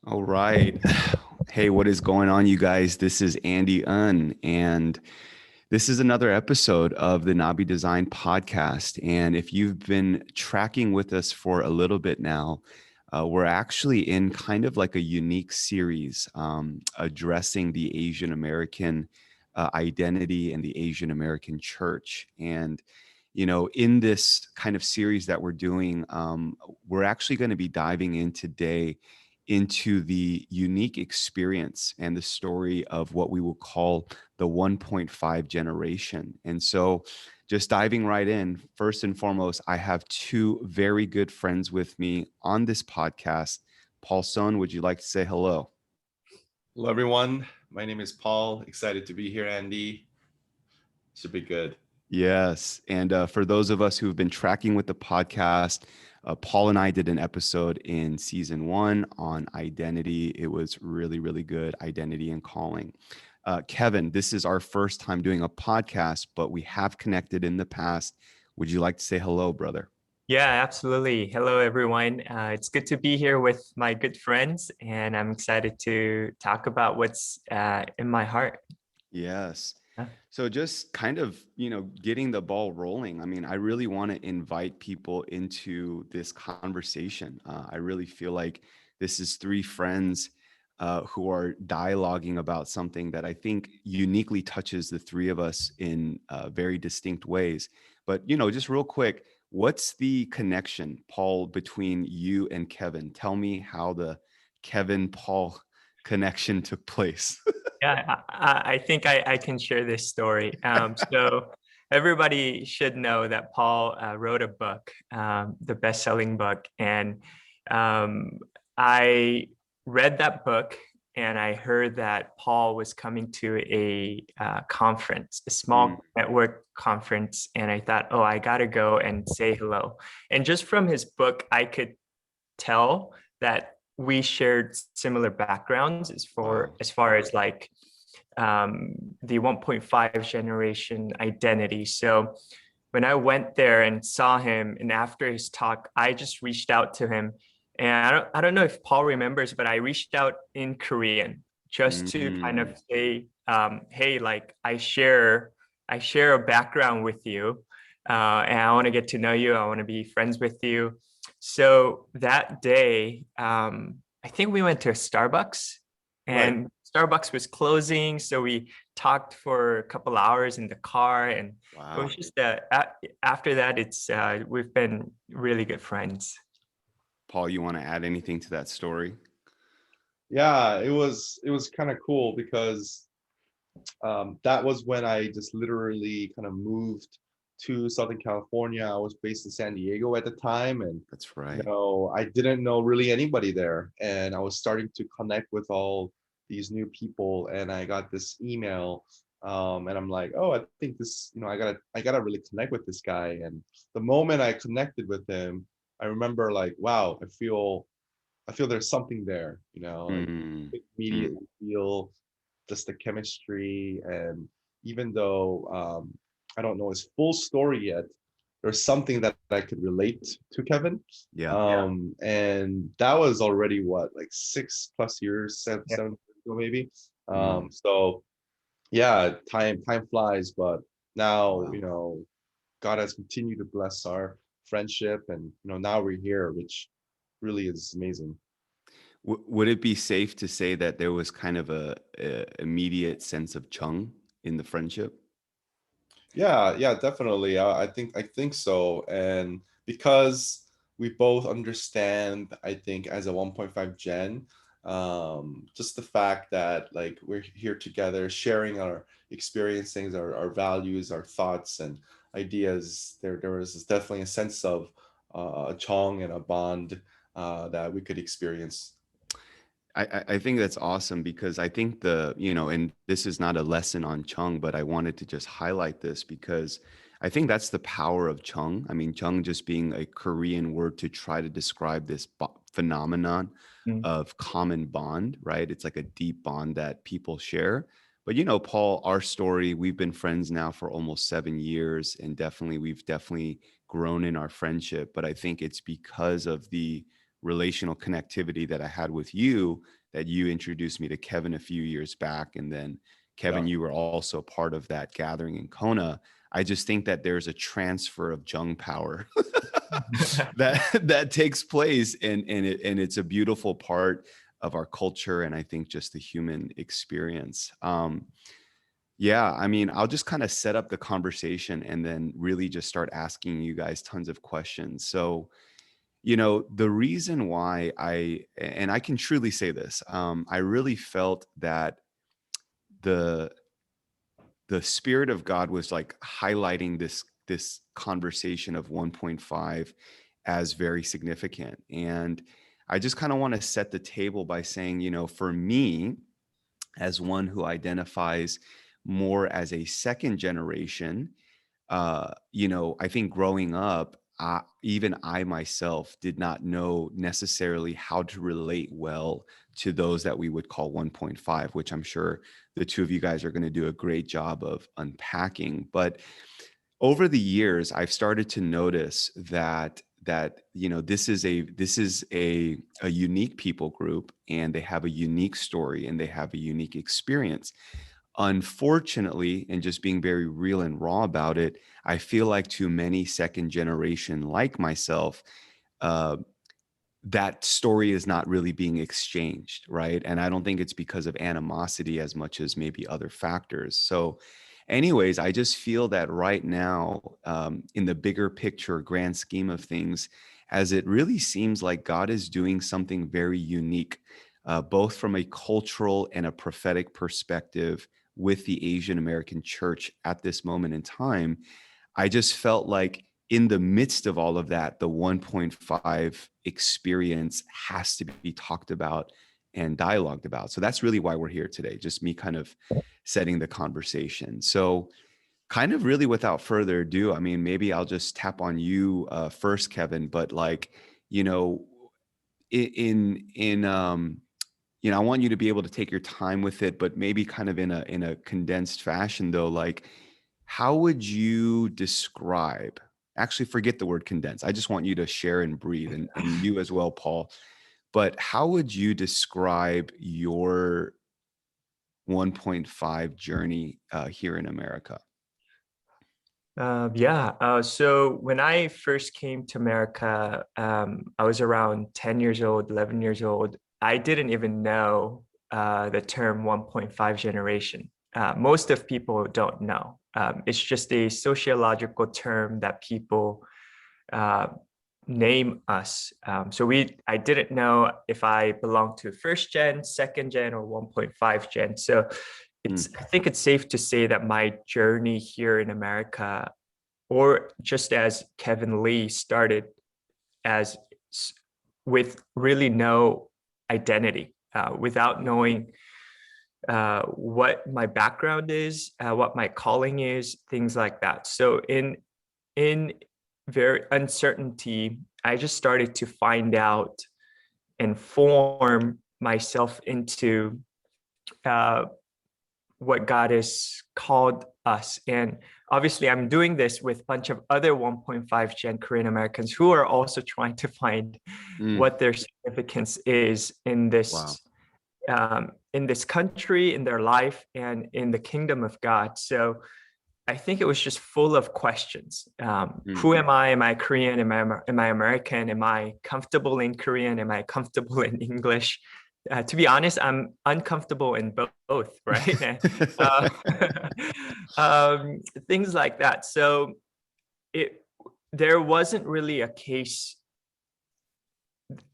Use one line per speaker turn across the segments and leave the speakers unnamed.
All right. Hey, what is going on, you guys? This is Andy Unn, and this is another episode of the Nabi Design podcast. And if you've been tracking with us for a little bit now, we're actually in kind of like a unique series addressing the Asian American identity and the Asian American church. And in this kind of series that we're doing, we're actually going to be diving in today into the unique experience and the story of what we will call the 1.5 generation. And so, just diving right in, first and foremost, I have two very good friends with me on this podcast. Paul Son, would you like to say hello?
Hello, everyone. My name is Paul. Excited to be here, Andy. Should be good.
Yes. And for those of us who have been tracking with the podcast, Paul and I did an episode in season one on identity. It was really, really good, identity and calling. Kevin, this is our first time doing a podcast, but we have connected in the past. Would you like to say hello, brother?
Yeah, absolutely. Hello, everyone. It's good to be here with my good friends, and I'm excited to talk about what's in my heart.
Yes.
Huh?
So just kind of, getting the ball rolling. I mean, I really want to invite people into this conversation. I really feel like this is three friends who are dialoguing about something that I think uniquely touches the three of us in very distinct ways. But, just real quick, what's the connection, Paul, between you and Kevin? Tell me how the Kevin Paul connection took place.
Yeah, I think I can share this story. So everybody should know that Paul wrote a book, the best-selling book, and um, I read that book and I heard that Paul was coming to a conference, a
Mm,
small network conference, and I thought, oh, I gotta go and say hello. And just from his book, I could tell that we shared similar backgrounds
wow.
as far as like the 1.5 generation identity. So when I went there and saw him, and after his talk, I just reached out to him. And I don't know if Paul remembers, but I reached out in Korean just to kind of
Mm,
say, hey, like I share a background with you, and I want to get to know you. I want to be friends with you. So that day, I think we went to a Starbucks,
right.
and Starbucks was closing, so we talked for a couple hours in the car, and it
Wow.
was just after that, it's we've been really good friends.
Paul, you want to add anything to that story?
Yeah, it was kind of cool because that was when I just literally kind of moved to Southern California. I was based in San Diego at the time, and
That's right.
I didn't know really anybody there, and I was starting to connect with all these new people, and I got this email, and I'm like, oh, I think this, I gotta really connect with this guy. And the moment I connected with him, I remember like, wow, I feel there's something there, and
Mm, mm,
immediately feel just the chemistry. And even though I don't know his full story yet, there's something that I could relate to Kevin.
yeah.
And that was already what, like 6+ years,
Yeah.
7 years ago, maybe.
Mm,
So yeah, time flies, but now,
wow.
God has continued to bless our friendship, and now we're here, which really is amazing.
Would it be safe to say that there was kind of a immediate sense of Chung in the friendship?
Yeah, yeah, definitely. I think so. And because we both understand, I think as a 1.5 gen, just the fact that like we're here together, sharing our experiences, our values, our thoughts and ideas, there was definitely a sense of a chong and a bond that we could experience.
I think that's awesome because I think and this is not a lesson on Chung, but I wanted to just highlight this because I think that's the power of Chung. I mean, Chung just being a Korean word to try to describe this phenomenon
Mm.
of common bond, right? It's like a deep bond that people share. But Paul, our story, we've been friends now for almost 7 years, and we've definitely grown in our friendship. But I think it's because of the relational connectivity that I had with you, that you introduced me to Kevin a few years back. And then Kevin, you were also part of that gathering in Kona. I just think that there's a transfer of Jung power that takes place, and it's a beautiful part of our culture, and I think just the human experience. Yeah, I mean, I'll just kind of set up the conversation and then really just start asking you guys tons of questions. So, the reason why and I can truly say this, I really felt that the Spirit of God was like highlighting this conversation of 1.5 as very significant. And I just kind of want to set the table by saying, for me, as one who identifies more as a second generation, I think growing up, even I myself did not know necessarily how to relate well to those that we would call 1.5, which I'm sure the two of you guys are going to do a great job of unpacking. But over the years, I've started to notice that this is a unique people group, and they have a unique story, and they have a unique experience. Unfortunately, and just being very real and raw about it, I feel like to many second generation like myself, that story is not really being exchanged, right? And I don't think it's because of animosity as much as maybe other factors. So anyways, I just feel that right now, in the bigger picture, grand scheme of things, as it really seems like God is doing something very unique, both from a cultural and a prophetic perspective with the Asian American church at this moment in time. I just felt like in the midst of all of that, the 1.5 experience has to be talked about and dialogued about. So that's really why we're here today, just me kind of setting the conversation. So kind of really without further ado, I mean, maybe I'll just tap on you first, Kevin, but like, I want you to be able to take your time with it, but maybe kind of in a condensed fashion though, like how would you describe, actually forget the word condense. I just want you to share and breathe, and you as well, Paul, but how would you describe your 1.5 journey here in America?
So when I first came to America, I was around 10 years old, 11 years old. I didn't even know the term 1.5 generation. Most of people don't know. It's just a sociological term that people name us. I didn't know if I belonged to first gen, second gen, or 1.5 gen. So I think it's safe to say that my journey here in America, or just as Kevin Lee started as with really no identity, without knowing what my background is, what my calling is, things like that. So in very uncertainty, I just started to find out and form myself into what God has called us. And obviously I'm doing this with a bunch of other 1.5 gen Korean Americans who are also trying to find what their significance is in this country, in their life, and in the kingdom of God. So I think it was just full of questions. Who am I? Am I Korean? Am I American? Am I comfortable in Korean? Am I comfortable in English? To be honest, I'm uncomfortable in both, right? Things like that. So there wasn't really a case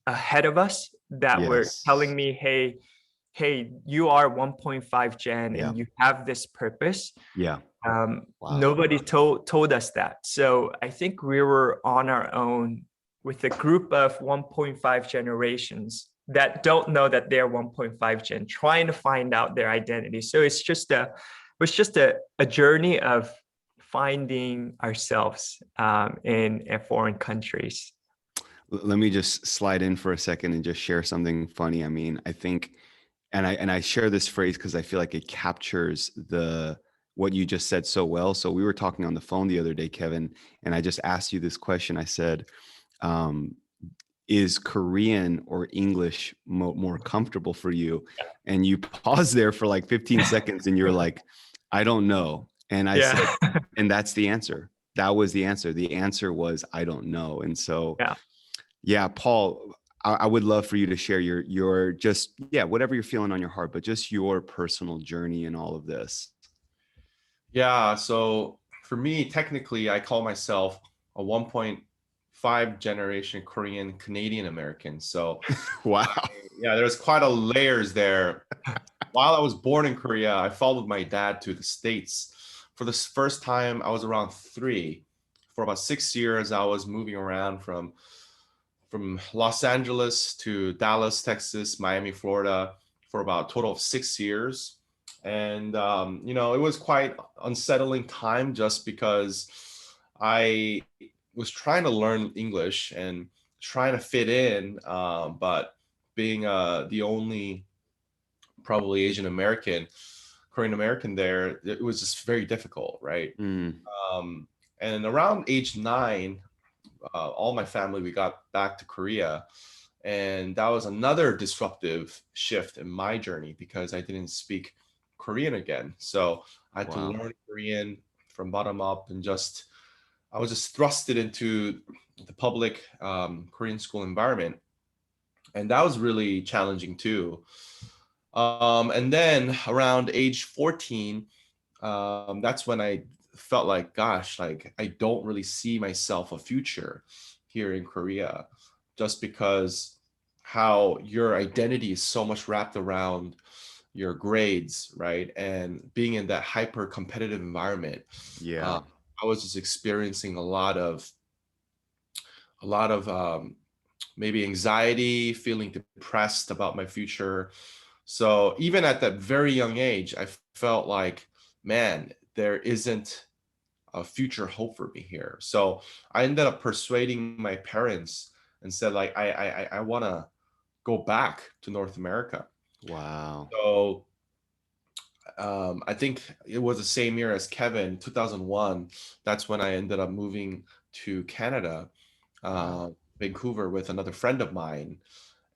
ahead of us that were telling me, hey, you are 1.5 gen and you have this purpose. Wow. Nobody told us that. So I think we were on our own with a group of 1.5 generations that don't know that they're 1.5 gen, trying to find out their identity. So it was just a journey of finding ourselves in foreign countries.
Let me just slide in for a second and just share something funny. I mean, I think, and I share this phrase because I feel like it captures what you just said so well. So we were talking on the phone the other day, Kevin, and I just asked you this question. I said, is Korean or English more comfortable for you? And you pause there for like 15 seconds and you're like, I don't know. And I said, and that's the answer. That was the answer. The answer was, I don't know. And so, yeah, Paul, I would love for you to share your just, whatever you're feeling on your heart, but just your personal journey in all of this.
Yeah. So for me, technically, I call myself a 1.5 generation Korean Canadian American. So
Wow.
there's quite a layers there. While I was born in Korea, I followed my dad to the States. For the first time, I was around 3. For about 6 years, I was moving around from Los Angeles to Dallas, Texas, Miami, Florida, for about a total of 6 years. And, it was quite unsettling time just because I was trying to learn English and trying to fit in, but being the only probably Asian American, Korean American there, it was just very difficult, right? And around age 9, all my family, we got back to Korea. And that was another disruptive shift in my journey because I didn't speak Korean again. So I had to learn Korean from bottom up, and I was just thrusted into the public Korean school environment. And that was really challenging too. And then around age 14, that's when I felt like, gosh, like I don't really see myself a future here in Korea, just because how your identity is so much wrapped around your grades, right? And being in that hyper competitive environment, I was just experiencing a lot of maybe anxiety, feeling depressed about my future. So even at that very young age, I felt like, man, there isn't a future hope for me here. So I ended up persuading my parents and said, like, I want to go back to North America.
Wow.
So I think it was the same year as Kevin, 2001. That's when I ended up moving to Canada, Vancouver, with another friend of mine.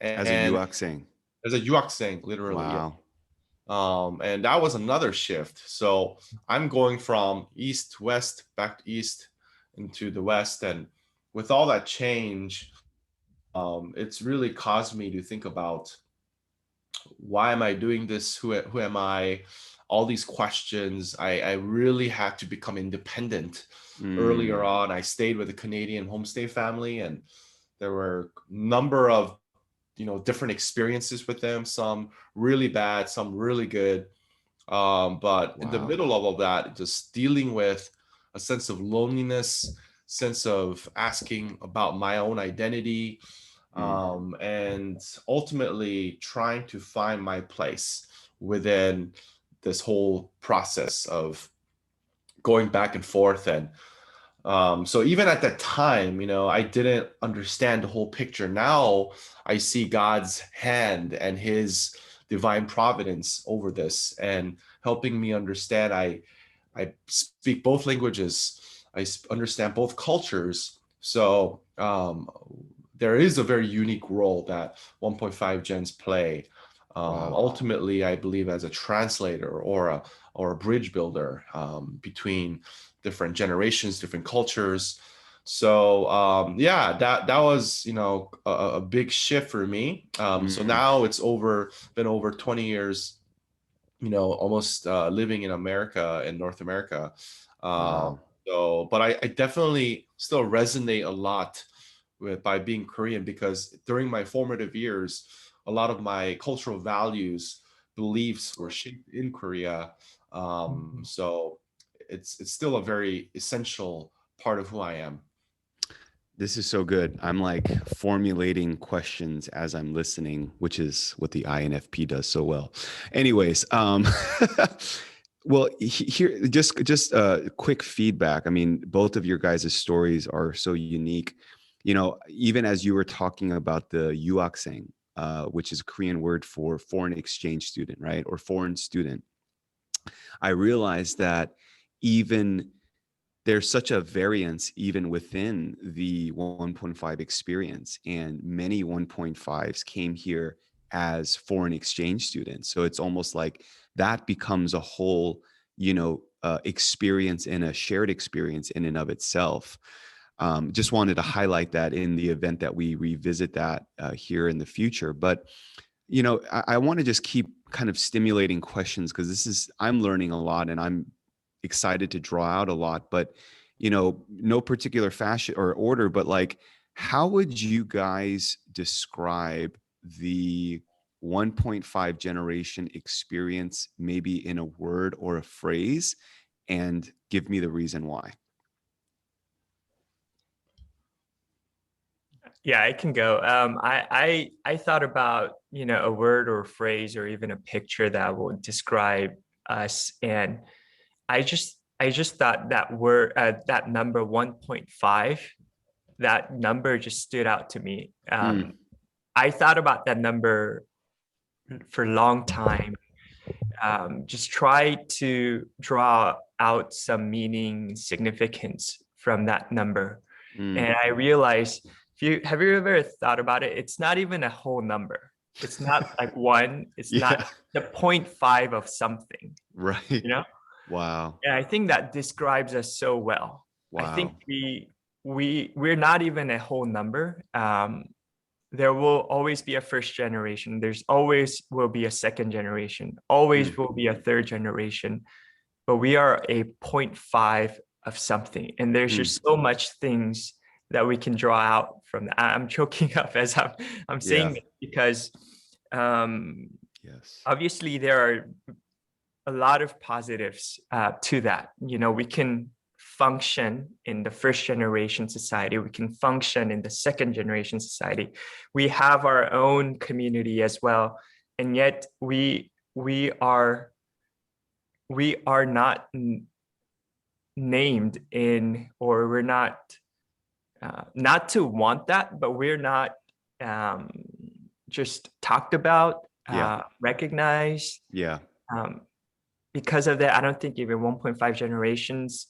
As a
And
yuakseng.
as a yuakseng, literally.
Wow.
And that was another shift. So I'm going from east to west, back to east into the west. And with all that change, it's really caused me to think about, why am I doing this? Who am I? All these questions. I really had to become independent. Earlier on, I stayed with a Canadian homestay family, and there were a number of different experiences with them, some really bad, some really good. But in the middle of all that, just dealing with a sense of loneliness, sense of asking about my own identity, and ultimately trying to find my place within this whole process of going back and forth. And so even at that time, I didn't understand the whole picture. Now I see God's hand and his divine providence over this, and helping me understand. I speak both languages. I understand both cultures. So there is a very unique role that 1.5 gens play. Ultimately, I believe as a translator or a bridge builder between different generations, different cultures. So that was a big shift for me. So now it's been over 20 years, almost living in America, in North America. So, but I definitely still resonate a lot by being Korean, because during my formative years, a lot of my cultural values, beliefs were shaped in Korea. So it's still a very essential part of who I am.
This is so good. I'm like formulating questions as I'm listening, which is what the INFP does so well. Anyways, well, here, just quick feedback. I mean, both of your guys' stories are so unique. Even as you were talking about the yuakseng, which is a Korean word for foreign exchange student, right? Or foreign student. I realized that even there's such a variance even within the 1.5 experience, and many 1.5s came here as foreign exchange students. So it's almost like that becomes a whole, experience and a shared experience in and of itself. Just wanted to highlight that in the event that we revisit that here in the future. But I want to just keep kind of stimulating questions, because I'm learning a lot and I'm excited to draw out a lot. But no particular fashion or order, but like, how would you guys describe the 1.5 generation experience, maybe in a word or a phrase, and give me the reason why?
Yeah, I can go. I thought about, a word or a phrase or even a picture that would describe us, and I just thought that word, that number 1.5, that number just stood out to me. I thought about that number for a long time. Just try to draw out some meaning, significance from that number. And I realized, have you ever thought about it? It's not even a whole number. It's not like one. It's
Yeah.
not the 0.5 of something.
Right. Wow.
And I think that describes us so well. I think we're not even a whole number. There will always be a first generation. There's always will be a second generation. Always will be a third generation. But we are a 0.5 of something, and there's just so much things that we can draw out from that. I'm choking up as I'm saying it, because
Yes.
obviously there are a lot of positives to that. We can function in the first generation society. We can function in the second generation society. We have our own community as well, and yet we are not named in, or we're not to want that, but we're not just talked about, recognized. Because of that, I don't think even 1.5 generations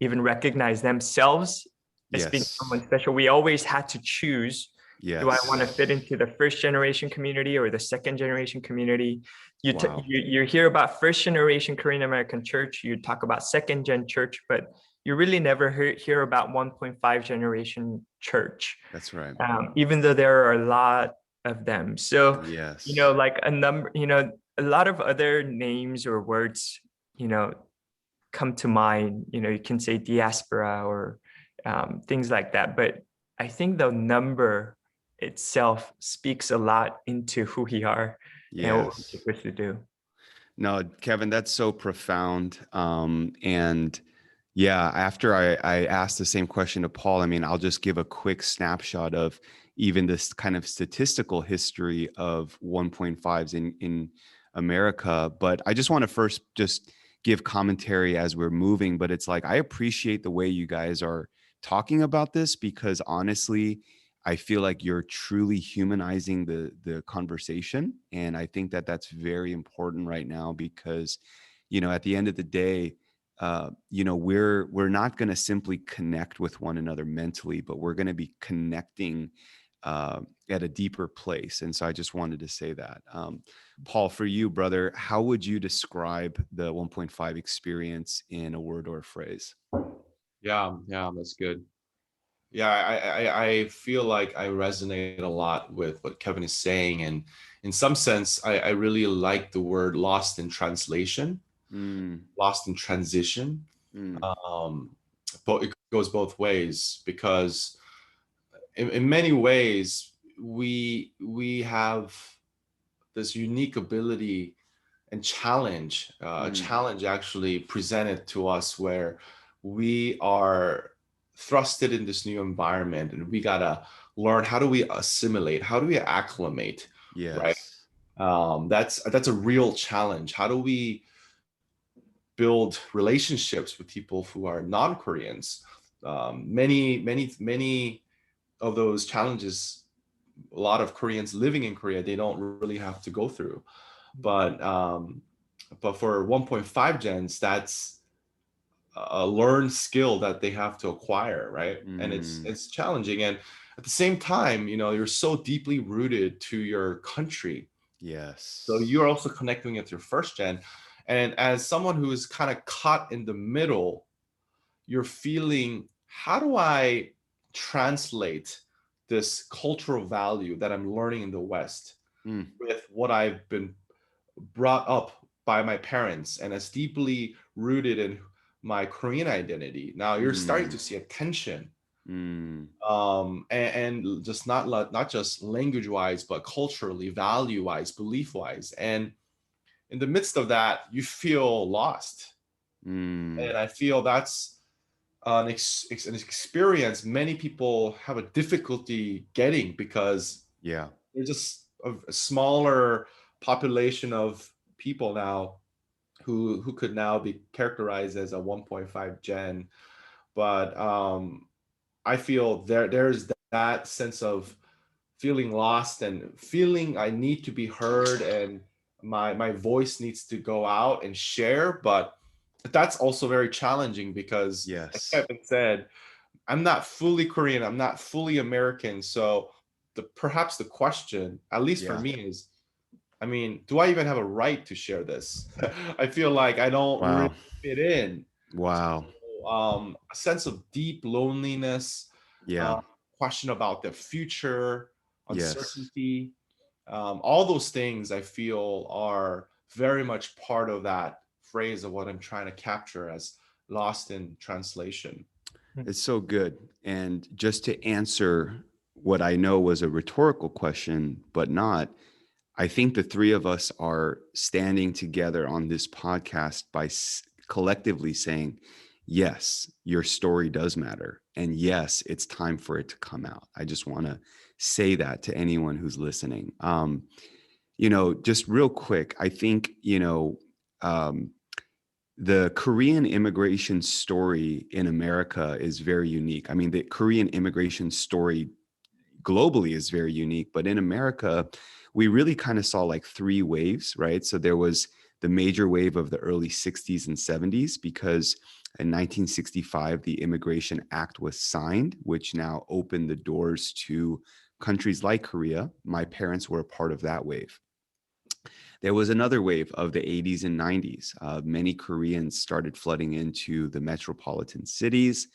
even recognize themselves as being someone special. We always had to choose, do I want to fit into the first generation community or the second generation community? You hear about first generation Korean American church, you talk about second gen church, but you really never hear about 1.5 generation church.
That's right.
Even though there are a lot of them. So, like a number, a lot of other names or words, come to mind. You can say diaspora or things like that. But I think the number itself speaks a lot into who we are and what we're supposed to do.
No, Kevin, that's so profound. And after I asked the same question to Paul, I mean, I'll just give a quick snapshot of even this kind of statistical history of 1.5s in America. But I just want to first just give commentary as we're moving. But it's like, I appreciate the way you guys are talking about this, because honestly, I feel like you're truly humanizing the conversation. And I think that that's very important right now, because, at the end of the day, we're not going to simply connect with one another mentally, but we're going to be connecting at a deeper place. And so I just wanted to say that. Paul, for you, brother, how would you describe the 1.5 experience in a word or a phrase?
Yeah, that's good. Yeah, I feel like I resonate a lot with what Kevin is saying. And in some sense, I really like the word lost in translation, lost in transition. But it goes both ways, because in many ways, we have this unique ability and challenge, a challenge actually presented to us, where we are thrusted in this new environment, and we gotta learn, how do we assimilate, how do we acclimate, right? That's a real challenge. How do we build relationships with people who are non-Koreans? Many of those challenges, a lot of Koreans living in Korea, they don't really have to go through. But for 1.5 gens, that's a learned skill that they have to acquire, right? And
Mm,
it's challenging. And at the same time, you're so deeply rooted to your country. So
yes.
you're also connecting with your first gen. And as someone who is kind of caught in the middle, you're feeling, how do I translate this cultural value that I'm learning in the West
Mm,
with what I've been brought up by my parents and as deeply rooted in my Korean identity? Now you're starting to
mm,
see a tension,
mm.
and just not just language wise, but culturally, value wise, belief wise. And in the midst of that, you feel lost.
Mm,
And I feel that's an experience many people have a difficulty getting, because
yeah.
they're just a smaller population of people now who could now be characterized as a 1.5 gen. But I feel there's that sense of feeling lost and feeling I need to be heard, and my voice needs to go out and share. But that's also very challenging because, like
Yes.
Kevin said, I'm not fully Korean, I'm not fully American. So perhaps the question, at least for
Yeah.
me, is, I mean, do I even have a right to share this? I feel like I don't really
Wow.
fit in.
Wow.
So, a sense of deep loneliness,
Yeah.
uh, question about the future,
Yes.
uncertainty, all those things I feel are very much part of that phrase of what I'm trying to capture as lost in translation.
It's so good. And just to answer what I know was a rhetorical question, but not, I think the three of us are standing together on this podcast by collectively saying, yes, your story does matter. And yes, it's time for it to come out. I just want to say that to anyone who's listening. Just real quick, I think, um, the Korean immigration story in America is very unique. I mean, the Korean immigration story globally is very unique, but in America, we really kind of saw like three waves, right? So there was the major wave of the early 60s and 70s, because in 1965, the Immigration Act was signed, which now opened the doors to countries like Korea. My parents were a part of that wave. There was another wave of the 80s and 90s. Many Koreans started flooding into the metropolitan cities.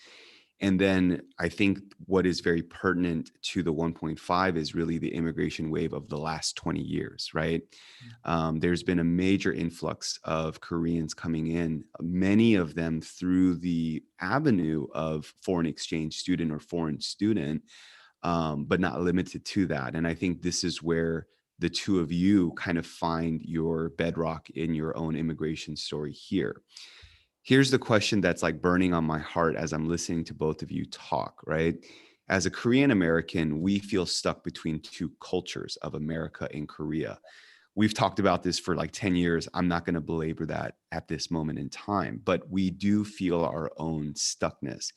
And then I think what is very pertinent to the 1.5 is really the immigration wave of the last 20 years, right? There's been a major influx of Koreans coming in, many of them through the avenue of foreign exchange student or foreign student, but not limited to that. And I think this is where the two of you kind of find your bedrock in your own immigration story here. Here's the question that's like burning on my heart as I'm listening to both of you talk, right? As a Korean American, we feel stuck between two cultures of America and Korea. We've talked about this for like 10 years. I'm not going to belabor that at this moment in time, but we do feel our own stuckness.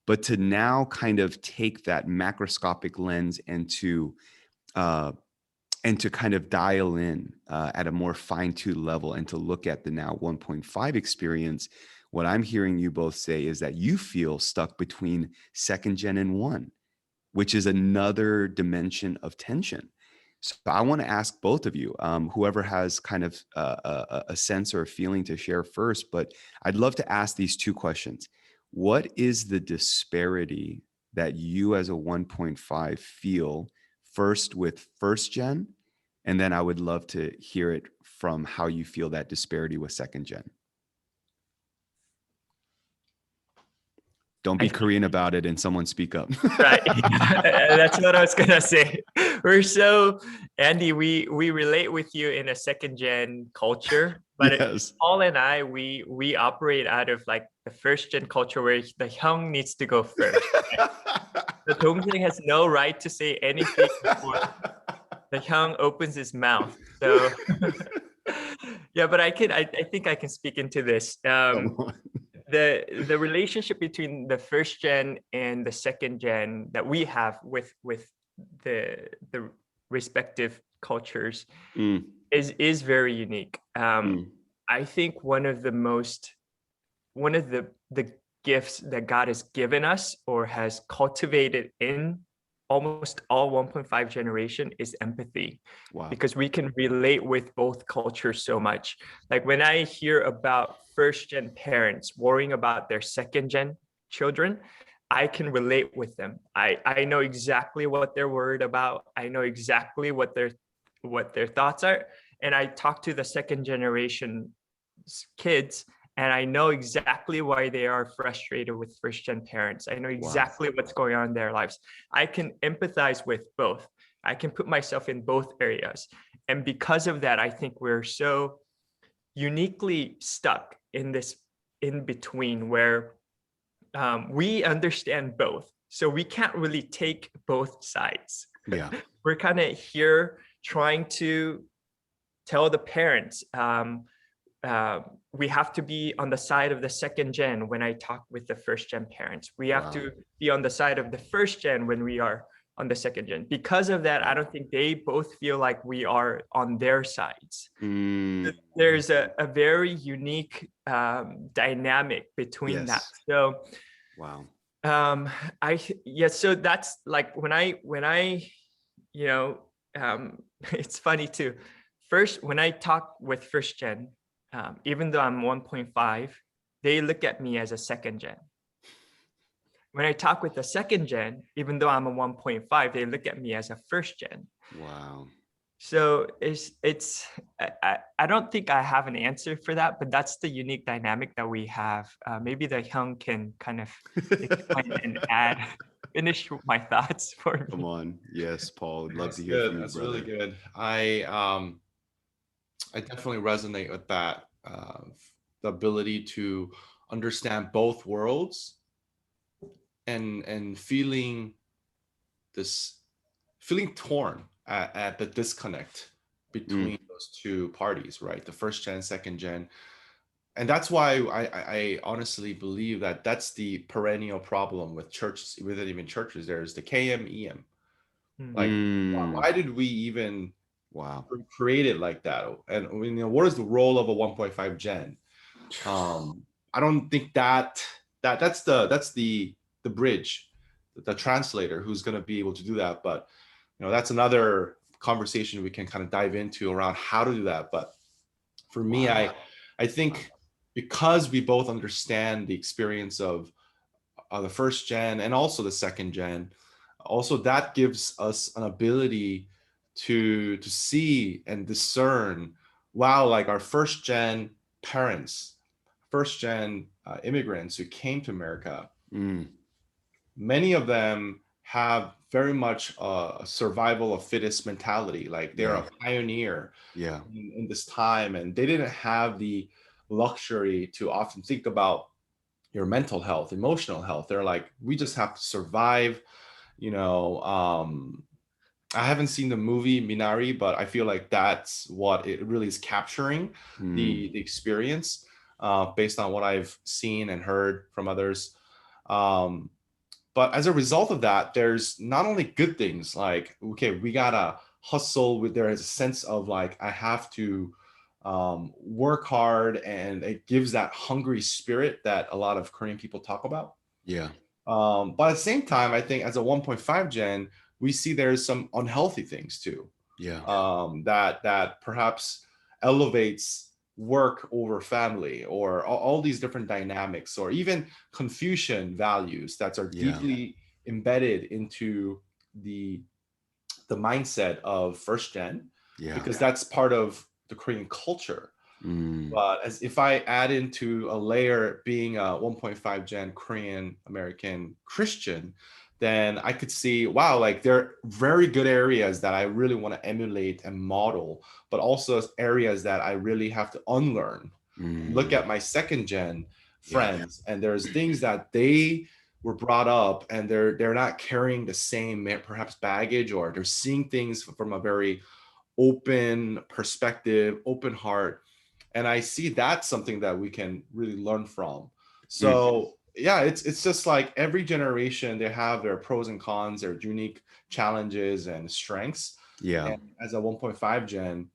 But to now kind of take that macroscopic lens uh, and to kind of dial in at a more fine-tuned level and to look at the now 1.5 experience, what I'm hearing you both say is that you feel stuck between second gen and one, which is another dimension of tension. So I want to ask both of you, whoever has kind of a sense or a feeling to share first, but I'd love to ask these two questions. What is the disparity that you as a 1.5 feel first with first gen? And then I would love to hear it from how you feel that disparity with second gen. Don't
I
be
think,
Korean about it and someone speak up.
right. That's what I was gonna say. We're so Andy, we relate with you in a second gen culture, but
Yes.
Paul and I we operate out of like the first gen culture where the hyung needs to go first. The 동생 has no right to say anything before the hyung opens his mouth. So yeah, but I think I can speak into this.
Come on.
The relationship between the first gen and the second gen that we have with the respective cultures
Mm,
is very unique.
mm,
I think one of the the gifts that God has given us or has cultivated in almost all 1.5 generation is empathy.
Wow.
Because we can relate with both cultures so much. Like when I hear about first gen parents worrying about their second gen children, I can relate with them. I know exactly what they're worried about. I know exactly what their thoughts are. And I talk to the second generation kids, and I know exactly why they are frustrated with first gen parents. I know exactly what's going on in their lives. I can empathize with both. I can put myself in both areas. And because of that, I think we're so uniquely stuck in this in between where we understand both. So we can't really take both sides.
Yeah.
We're kind of here trying to tell the parents, we have to be on the side of the second gen when I talk with the first gen parents. We have to be on the side of the first gen when we are on the second gen. Because of that, I don't think they both feel like we are on their sides. There's a very unique dynamic between that. So
wow.
So that's like when I it's funny too. First, when I talk with first gen, even though I'm 1.5, they look at me as a second gen. When I talk with the second gen, even though I'm a 1.5, they look at me as a first gen.
Wow.
So I don't think I have an answer for that, but that's the unique dynamic that we have. Maybe the Hyung can kind of explain and finish my thoughts for me.
Come on. Yes, Paul. I'd love
That's
to hear
good.
from you,
That's
brother.
really good. I definitely resonate with that. The ability to understand both worlds and feeling torn at the disconnect between those two parties, right? The first gen, second gen. And that's why I honestly believe that that's the perennial problem with churches, within even churches. There's the KM, EM. Like, why did we even create it like that? And what is the role of a 1.5 gen? I don't think that's the bridge, the translator who's going to be able to do that. But that's another conversation we can kind of dive into around how to do that. But for me, I think because we both understand the experience of the first gen and also the second gen, also that gives us an ability to see and discern, wow, like our first gen parents, first gen immigrants who came to America, many of them have very much a survival of fittest mentality. Like they're a pioneer in this time, and they didn't have the luxury to often think about your mental health, emotional health. They're like, we just have to survive. I haven't seen the movie Minari, but I feel like that's what it really is capturing, the experience, based on what I've seen and heard from others. But as a result of that, there's not only good things like, okay, we gotta hustle with, there is a sense of like, I have to work hard, and it gives that hungry spirit that a lot of Korean people talk about. But at the same time, I think as a 1.5 gen, we see there's some unhealthy things too. That perhaps elevates work over family, or all these different dynamics, or even Confucian values that are deeply embedded into the mindset of first gen, because that's part of the Korean culture. But as if I add into a layer being a 1.5 gen Korean American Christian, then I could see, wow, like there are very good areas that I really want to emulate and model, but also areas that I really have to unlearn. Look at my second gen friends, and there's things that they were brought up, and they're not carrying the same perhaps baggage, or they're seeing things from a very open perspective, open heart. And I see that's something that we can really learn from. So yeah, it's just like every generation, they have their pros and cons, their unique challenges and strengths. And as a 1.5 gen,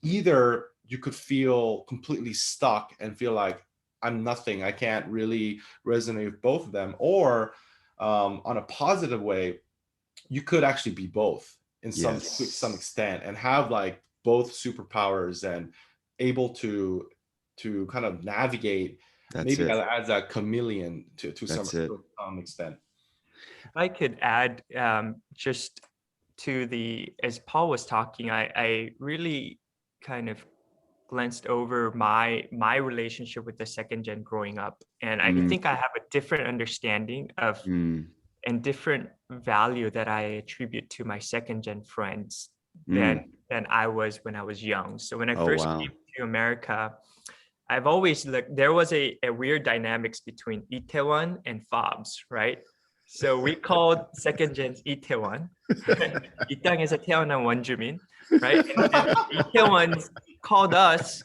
either you could feel completely stuck and feel like I'm nothing. I can't really resonate with both of them. Or on a positive way, you could actually be both in some extent and have like both superpowers and able to kind of navigate maybe as a chameleon to some extent.
If I could add just to as Paul was talking, I really kind of glanced over my relationship with the second gen growing up. And I think I have a different understanding of and different value that I attribute to my second gen friends than I was when I was young. So when I first came to America, I've always looked, there was a weird dynamics between Itaewon and Fobs, right? So we called second gens Itaewon. 이 땅에서 태어난 원주민, right? And Itaewons called us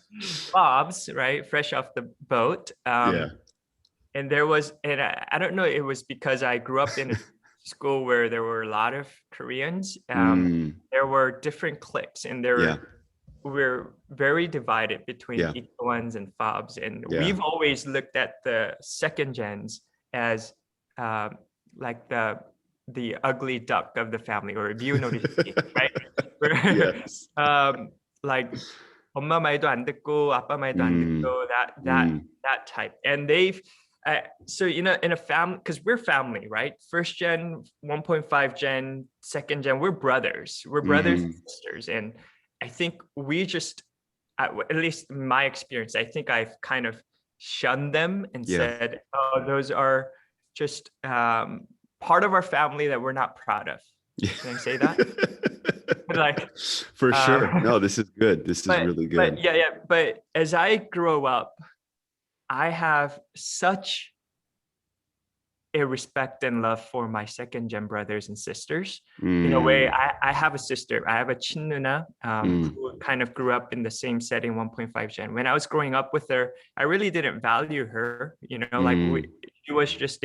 Fobs, right? Fresh off the boat. And there was, and I don't know, it was because I grew up in a school where there were a lot of Koreans. There were different cliques, and we're very divided between Itaewons and Fobs. And we've always looked at the second gens as like the ugly duck of the family, or 비운오리지, right?
Yes.
Like 엄마 말도 안 듣고 아빠 말도 안 듣고, that type. And they've so in a family, because we're family, right? First gen, 1.5 gen, second gen, we're brothers and sisters. And I think we just, at least in my experience, I think I've kind of shunned them and said, oh, those are just part of our family that we're not proud of. Can I say that? Like,
for sure. No, this is good. This is really good.
But as I grow up, I have such a respect and love for my second gen brothers and sisters. In a way, I have a sister. I have a 친누나 who kind of grew up in the same setting, 1.5 gen. When I was growing up with her, I really didn't value her. Like she was just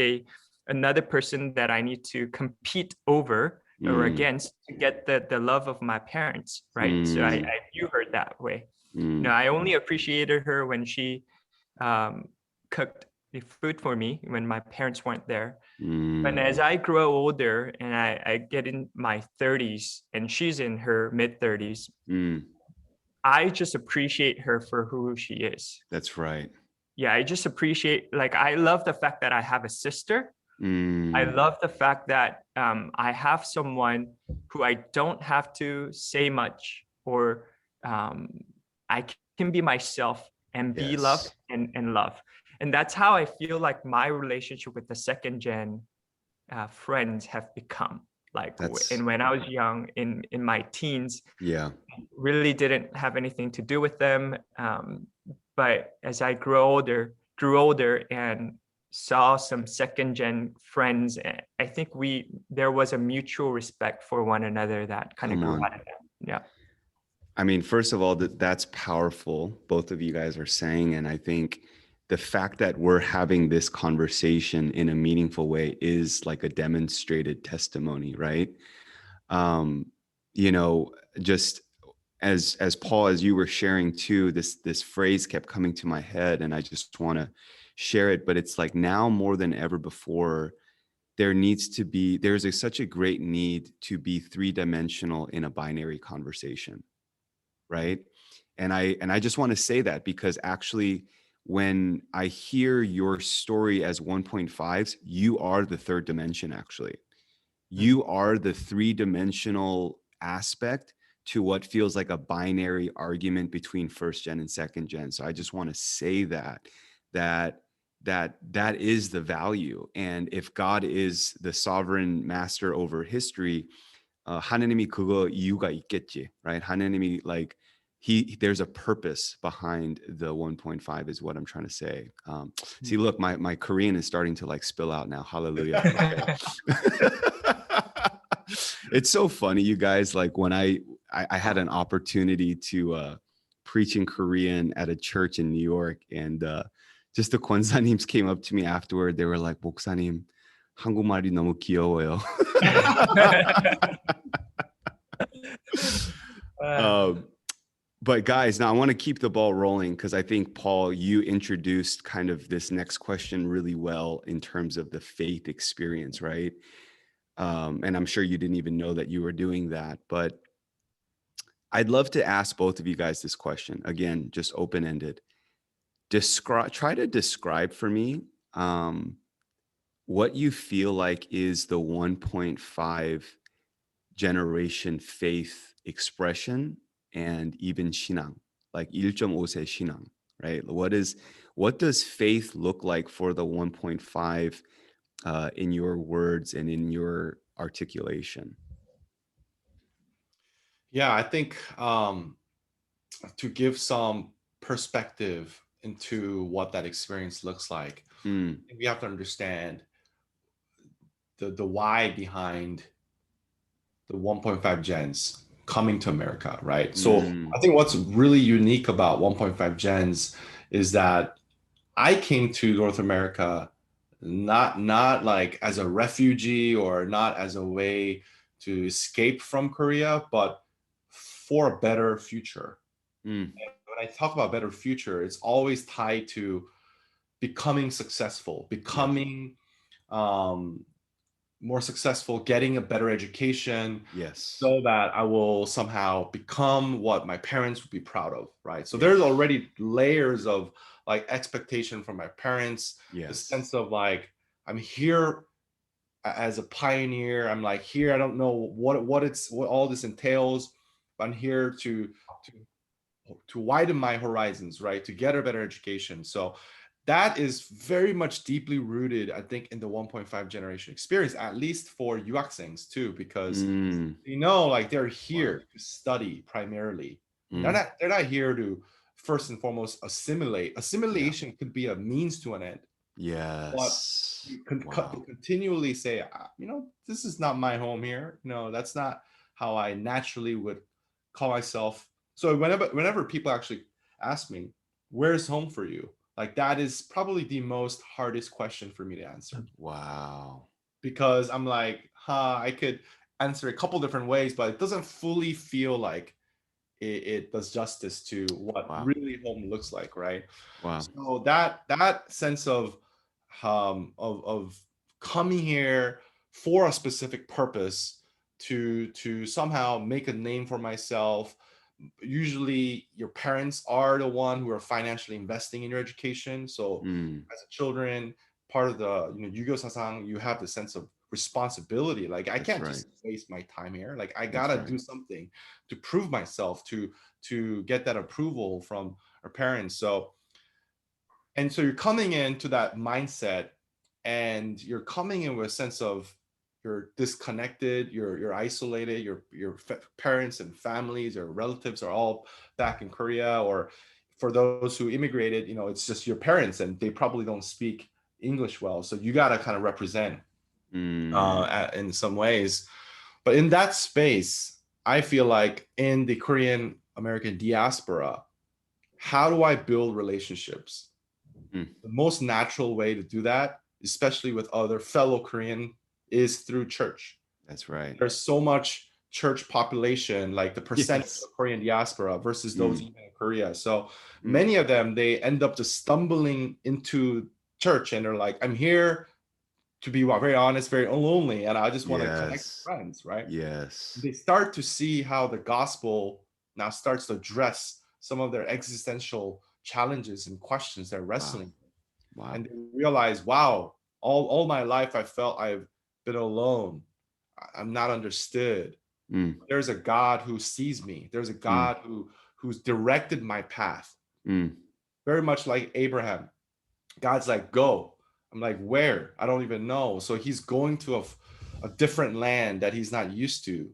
another person that I need to compete over or against to get the love of my parents, right? So I view her that way. I only appreciated her when she cooked the food for me when my parents weren't there. But as I grow older and I get in my 30s and she's in her mid 30s, I just appreciate her for who she is.
That's right.
Yeah, I just appreciate, like, I love the fact that I have a sister. I love the fact that I have someone who I don't have to say much, or I can be myself and be loved and love. And that's how I feel like my relationship with the second gen friends have become. Like, and when I was young, in my teens, really didn't have anything to do with them. But as I grew older and saw some second gen friends, I think there was a mutual respect for one another that kind of grew out of that. Yeah.
I mean, first of all, that's powerful. Both of you guys are saying, and I think the fact that we're having this conversation in a meaningful way is like a demonstrated testimony, right? Just as Paul, as you were sharing too, this phrase kept coming to my head, and I just want to share it. But it's like, now more than ever before, there's such a great need to be three-dimensional in a binary conversation, right? And I just want to say that because actually, when I hear your story as 1.5s, you are the third dimension. Actually, you are the three-dimensional aspect to what feels like a binary argument between first gen and second gen. So I just want to say that is the value. And if God is the sovereign master over history, 하나님이 그거 이유가 있겠지, right? 하나님이, like, there's a purpose behind the 1.5 is what I'm trying to say. See, look, my Korean is starting to like spill out now. Hallelujah. It's so funny, you guys. Like, when I had an opportunity to preach in Korean at a church in New York, and just the 권사님s came up to me afterward. They were like, 목사님, 한국말이 너무 귀여워요. But guys, now I want to keep the ball rolling because I think, Paul, you introduced kind of this next question really well in terms of the faith experience, right? And I'm sure you didn't even know that you were doing that. But I'd love to ask both of you guys this question. Again, just open-ended. Try to describe for me what you feel like is the 1.5 generation faith expression and even 신앙, like 1.5세 신앙, right? What does faith look like for the 1.5 in your words and in your articulation?
Yeah, I think to give some perspective into what that experience looks like,
Mm,
we have to understand the why behind the 1.5 gens coming to America, right? So
mm,
I think what's really unique about 1.5 gens is that I came to North America not like as a refugee or not as a way to escape from Korea, but for a better future.
mm,
When I talk about better future, it's always tied to becoming successful,
yeah,
becoming um, more successful, getting a better education,
yes,
so that I will somehow become what my parents would be proud of, right? So
yeah,
there's already layers of like expectation from my parents, the
yes,
sense of like I'm here as a pioneer. I'm like here. I don't know what all this entails, but I'm here to widen my horizons, right? To get a better education. So that is very much deeply rooted, I think, in the 1.5 generation experience, at least for 유학생s too, because
mm,
like they're
wow,
here to study primarily.
mm,
They're not here to first and foremost assimilate.
yeah,
Assimilation could be a means to an end, but
yes,
to
wow,
continually say, this is not my home here. No, that's not how I naturally would call myself. So whenever people actually ask me, where's home for you? Like that is probably the most hardest question for me to answer,
wow,
because I'm like, I could answer a couple different ways, but it doesn't fully feel like it does justice to what
wow,
really home looks like, right?
wow,
So that sense of coming here for a specific purpose to somehow make a name for myself. Usually your parents are the one who are financially investing in your education. So
mm,
as a children, part of the Yugo Sasang, you have the sense of responsibility. Like I
that's
can't
right,
just waste my time here. Like I
that's
gotta
right,
do something to prove myself, to get that approval from our parents. So you're coming into that mindset, and you're coming in with a sense of you're disconnected, you're isolated, your parents and families or relatives are all back in Korea, or for those who immigrated, it's just your parents and they probably don't speak English well. So you got to kind of represent
mm,
in some ways. But in that space, I feel like in the Korean American diaspora, how do I build relationships?
mm,
The most natural way to do that, especially with other fellow Korean, is through church.
that's right,
There's so much church population, like the percentage
yes,
of Korean diaspora versus those
mm,
even in Korea. So
mm,
many of them, they end up just stumbling into church and they're like, I'm here to be very honest, very lonely, and I just want to connect with
yes,
friends, right?
yes,
They start to see how the gospel now starts to address some of their existential challenges and questions they're
wow,
wrestling,
wow,
and they realize, wow, all my life I felt I've been alone. I'm not understood.
mm,
There's a God who sees me. There's a
mm,
God who's directed my path.
mm,
Very much like Abraham. God's like, go. I'm like, where? I don't even know. So he's going to a different land that he's not used to.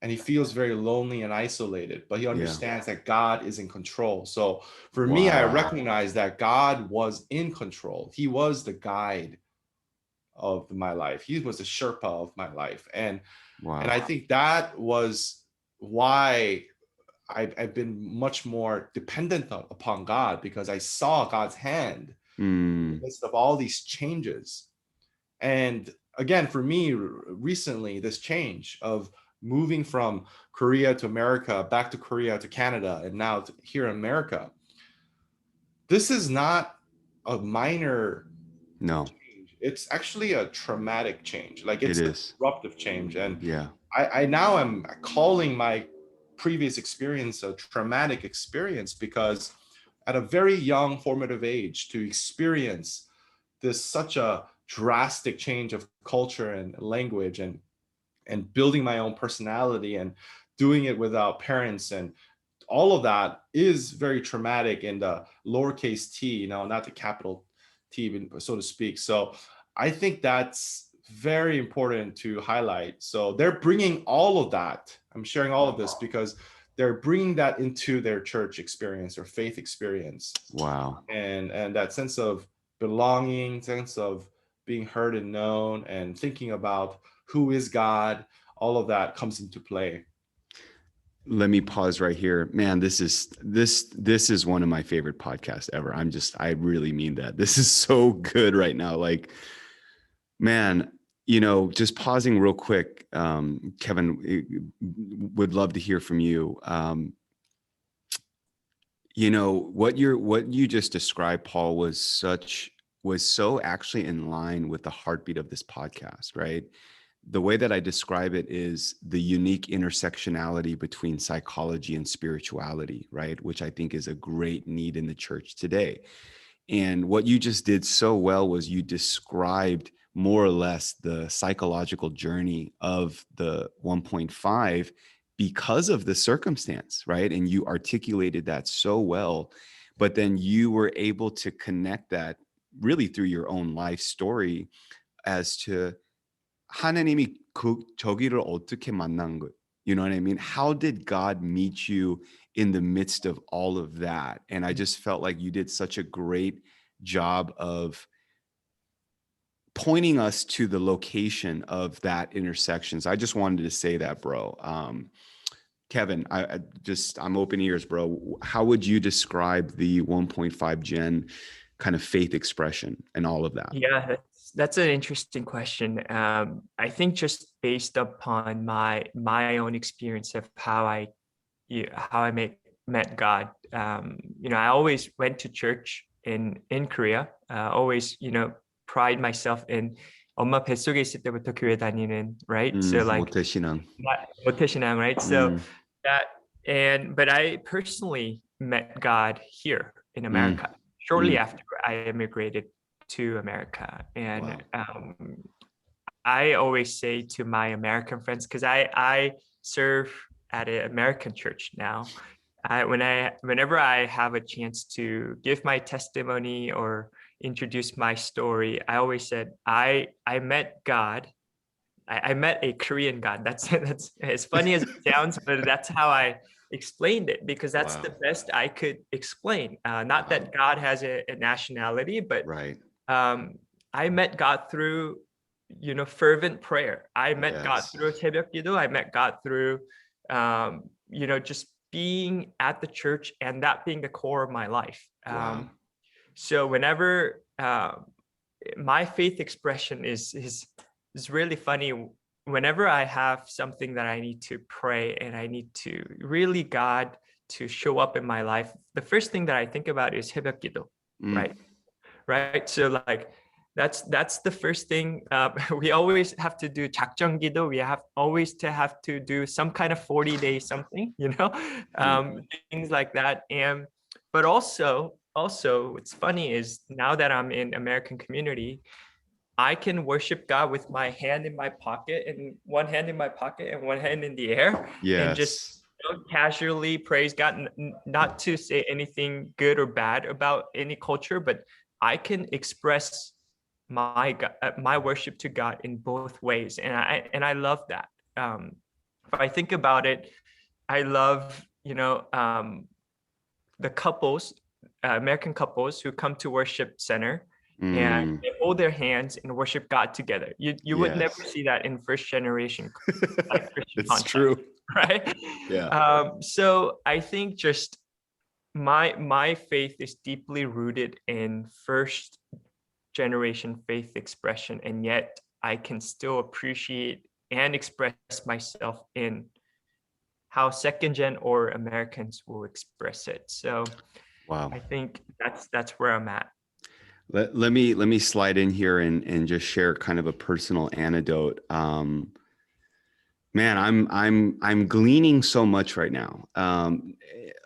And he feels very lonely and isolated, but he
yeah,
understands that God is in control. So for me, I
wow,
recognize that God was in control. He was the guide of my life. He was the Sherpa of my life. And
wow,
I think that was why I've been much more dependent upon God, because I saw God's hand in the
mm,
midst of all these changes. And again, for me, recently, this change of moving from Korea to America, back to Korea to Canada, and now here in America, this is not a minor change. It's actually a traumatic change. Like, it's a disruptive change. And I now am calling my previous experience a traumatic experience, because at a very young formative age, to experience this such a drastic change of culture and language, and building my own personality and doing it without parents, and all of that is very traumatic in the lowercase t, not the capital T, so to speak. So I think that's very important to highlight. So they're bringing all of that. I'm sharing all of this because they're bringing that into their church experience or faith experience.
Wow.
And that sense of belonging, sense of being heard and known, and thinking about who is God, all of that comes into play.
Let me pause right here. Man, this is one of my favorite podcasts ever. I really mean that. This is so good right now. Like, man, just pausing real quick, Kevin, would love to hear from you. What you just described, Paul, was so actually in line with the heartbeat of this podcast, right? The way that I describe it is the unique intersectionality between psychology and spirituality, right? Which I think is a great need in the church today. And what you just did so well was you described more or less the psychological journey of the 1.5 because of the circumstance, right? And you articulated that so well, but then you were able to connect that really through your own life story as to 하나님이 저기를 어떻게 만난 거? You know what I mean? How did God meet you in the midst of all of that? And I just felt like you did such a great job of pointing us to the location of that intersection. So I just wanted to say that, bro. Kevin, I'm open ears, bro. How would you describe the 1.5 Gen kind of faith expression and all of that?
Yeah, that's an interesting question. I think just based upon my own experience of how I met God. I always went to church in Korea. Always, pride myself in 엄마 뱃속에 있을 때부터 교회 다니는, right? So like 모태신앙, right? So but I personally met God here in America shortly after I immigrated to America. And I always say to my American friends, because I serve at an American church now, whenever I have a chance to give my testimony or introduce my story, I always said I met God. I met a Korean God. That's as funny as it sounds, but that's how I explained it, because that's the best I could explain. Not that God has a nationality, but I met God through fervent prayer. I met God through 새벽 기도. I met God through just being at the church, and that being the core of my life. So whenever my faith expression is really funny, whenever I have something that I need to pray and I need to really God to show up in my life, the first thing that I think about is 새벽 기도, right? So like that's the first thing. We always have to do 작정 기도. We always have to do some kind of 40-day something, things like that. But also what's funny is now that I'm in American community, I can worship God with my hand in my pocket, and one hand in my pocket and one hand in the air, and just casually praise God, not to say anything good or bad about any culture, but I can express my worship to God in both ways, and I love that. If I think about it, I love the couples, American couples who come to worship center and they hold their hands and worship God together. You would never see that in first generation like Christian
it's true,
right? So I think just my faith is deeply rooted in first generation faith expression, and yet I can still appreciate and express myself in how second gen or Americans will express it. So
Wow.
I think that's where I'm at.
Let me slide in here and just share kind of a personal anecdote. Man, I'm gleaning so much right now.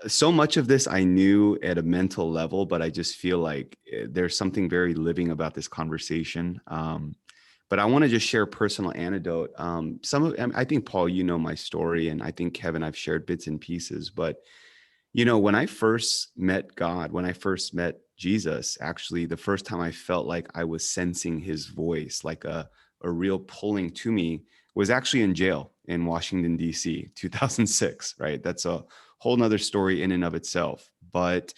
So much of this I knew at a mental level, but I just feel like there's something very living about this conversation. But I want to just share a personal anecdote. I think Paul, you know my story, and I think Kevin, I've shared bits and pieces. But when I first met God, when I first met Jesus, actually, the first time I felt like I was sensing his voice, like a real pulling to me, was actually in jail in Washington, D.C., 2006, right? That's a whole nother story in and of itself. But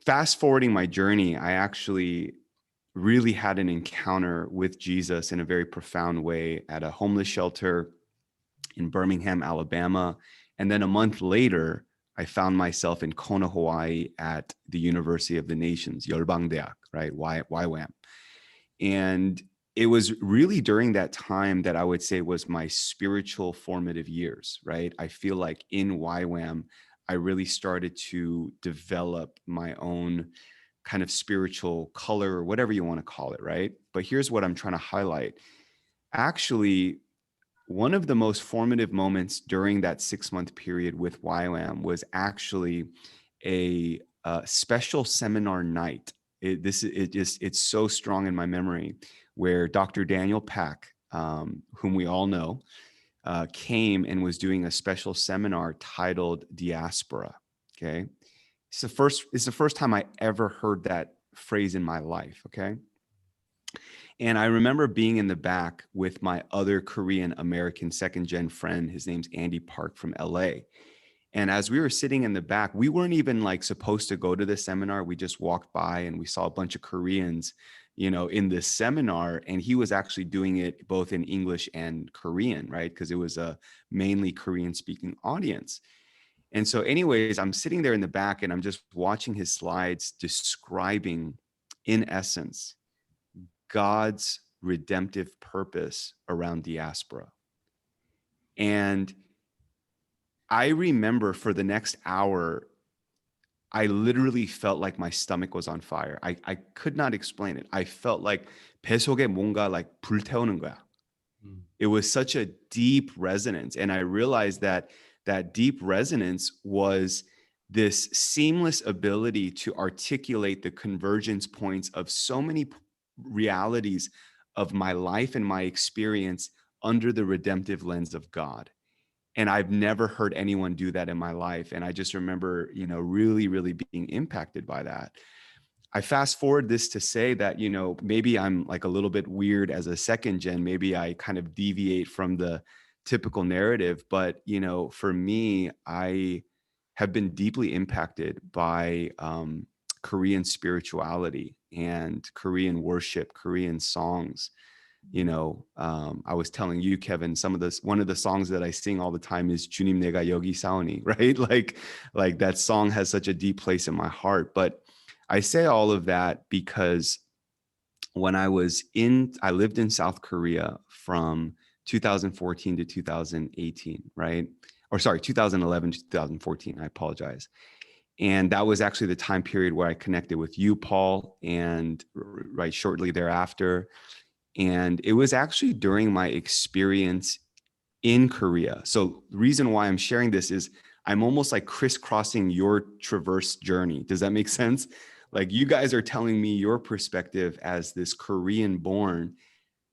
fast forwarding my journey, I actually really had an encounter with Jesus in a very profound way at a homeless shelter in Birmingham, Alabama. And then a month later, I found myself in Kona, Hawaii at the University of the Nations, Yeolbangdeak, right? YWAM. And it was really during that time that I would say was my spiritual formative years, right? I feel like in YWAM, I really started to develop my own kind of spiritual color or whatever you want to call it, right? But here's what I'm trying to highlight. Actually, one of the most formative moments during that 6-month period with YWAM was actually a special seminar night. It's so strong in my memory, where Dr. Daniel Pack, whom we all know, came and was doing a special seminar titled Diaspora. Okay, it's the first time I ever heard that phrase in my life. Okay. And I remember being in the back with my other Korean American second gen friend. His name's Andy Park from LA. And as we were sitting in the back, we weren't even like supposed to go to the seminar. We just walked by and we saw a bunch of Koreans, in this seminar. And he was actually doing it both in English and Korean, right? Because it was a mainly Korean speaking audience. And so, anyways, I'm sitting there in the back and I'm just watching his slides describing, in essence, God's redemptive purpose around diaspora. And I remember for the next hour, I literally felt like my stomach was on fire. I could not explain it. I felt like 뱃속에 뭔가 like 불태우는 거야. It was such a deep resonance. And I realized that that deep resonance was this seamless ability to articulate the convergence points of so many realities of my life and my experience under the redemptive lens of God. And I've never heard anyone do that in my life. And I just remember, really, really being impacted by that. I fast forward this to say that, maybe I'm like a little bit weird as a second gen. Maybe I kind of deviate from the typical narrative. But, for me, I have been deeply impacted by Korean spirituality and Korean worship, Korean songs. I was telling you, Kevin, one of the songs that I sing all the time is 주님 내가 여기 사오니, right? Like that song has such a deep place in my heart. But I say all of that because when I lived in South Korea from 2014 to 2018, right? Or sorry, 2011 to 2014. I apologize. And that was actually the time period where I connected with you, Paul, and right shortly thereafter. And it was actually during my experience in Korea. So the reason why I'm sharing this is I'm almost like crisscrossing your traverse journey. Does that make sense? Like you guys are telling me your perspective as this Korean born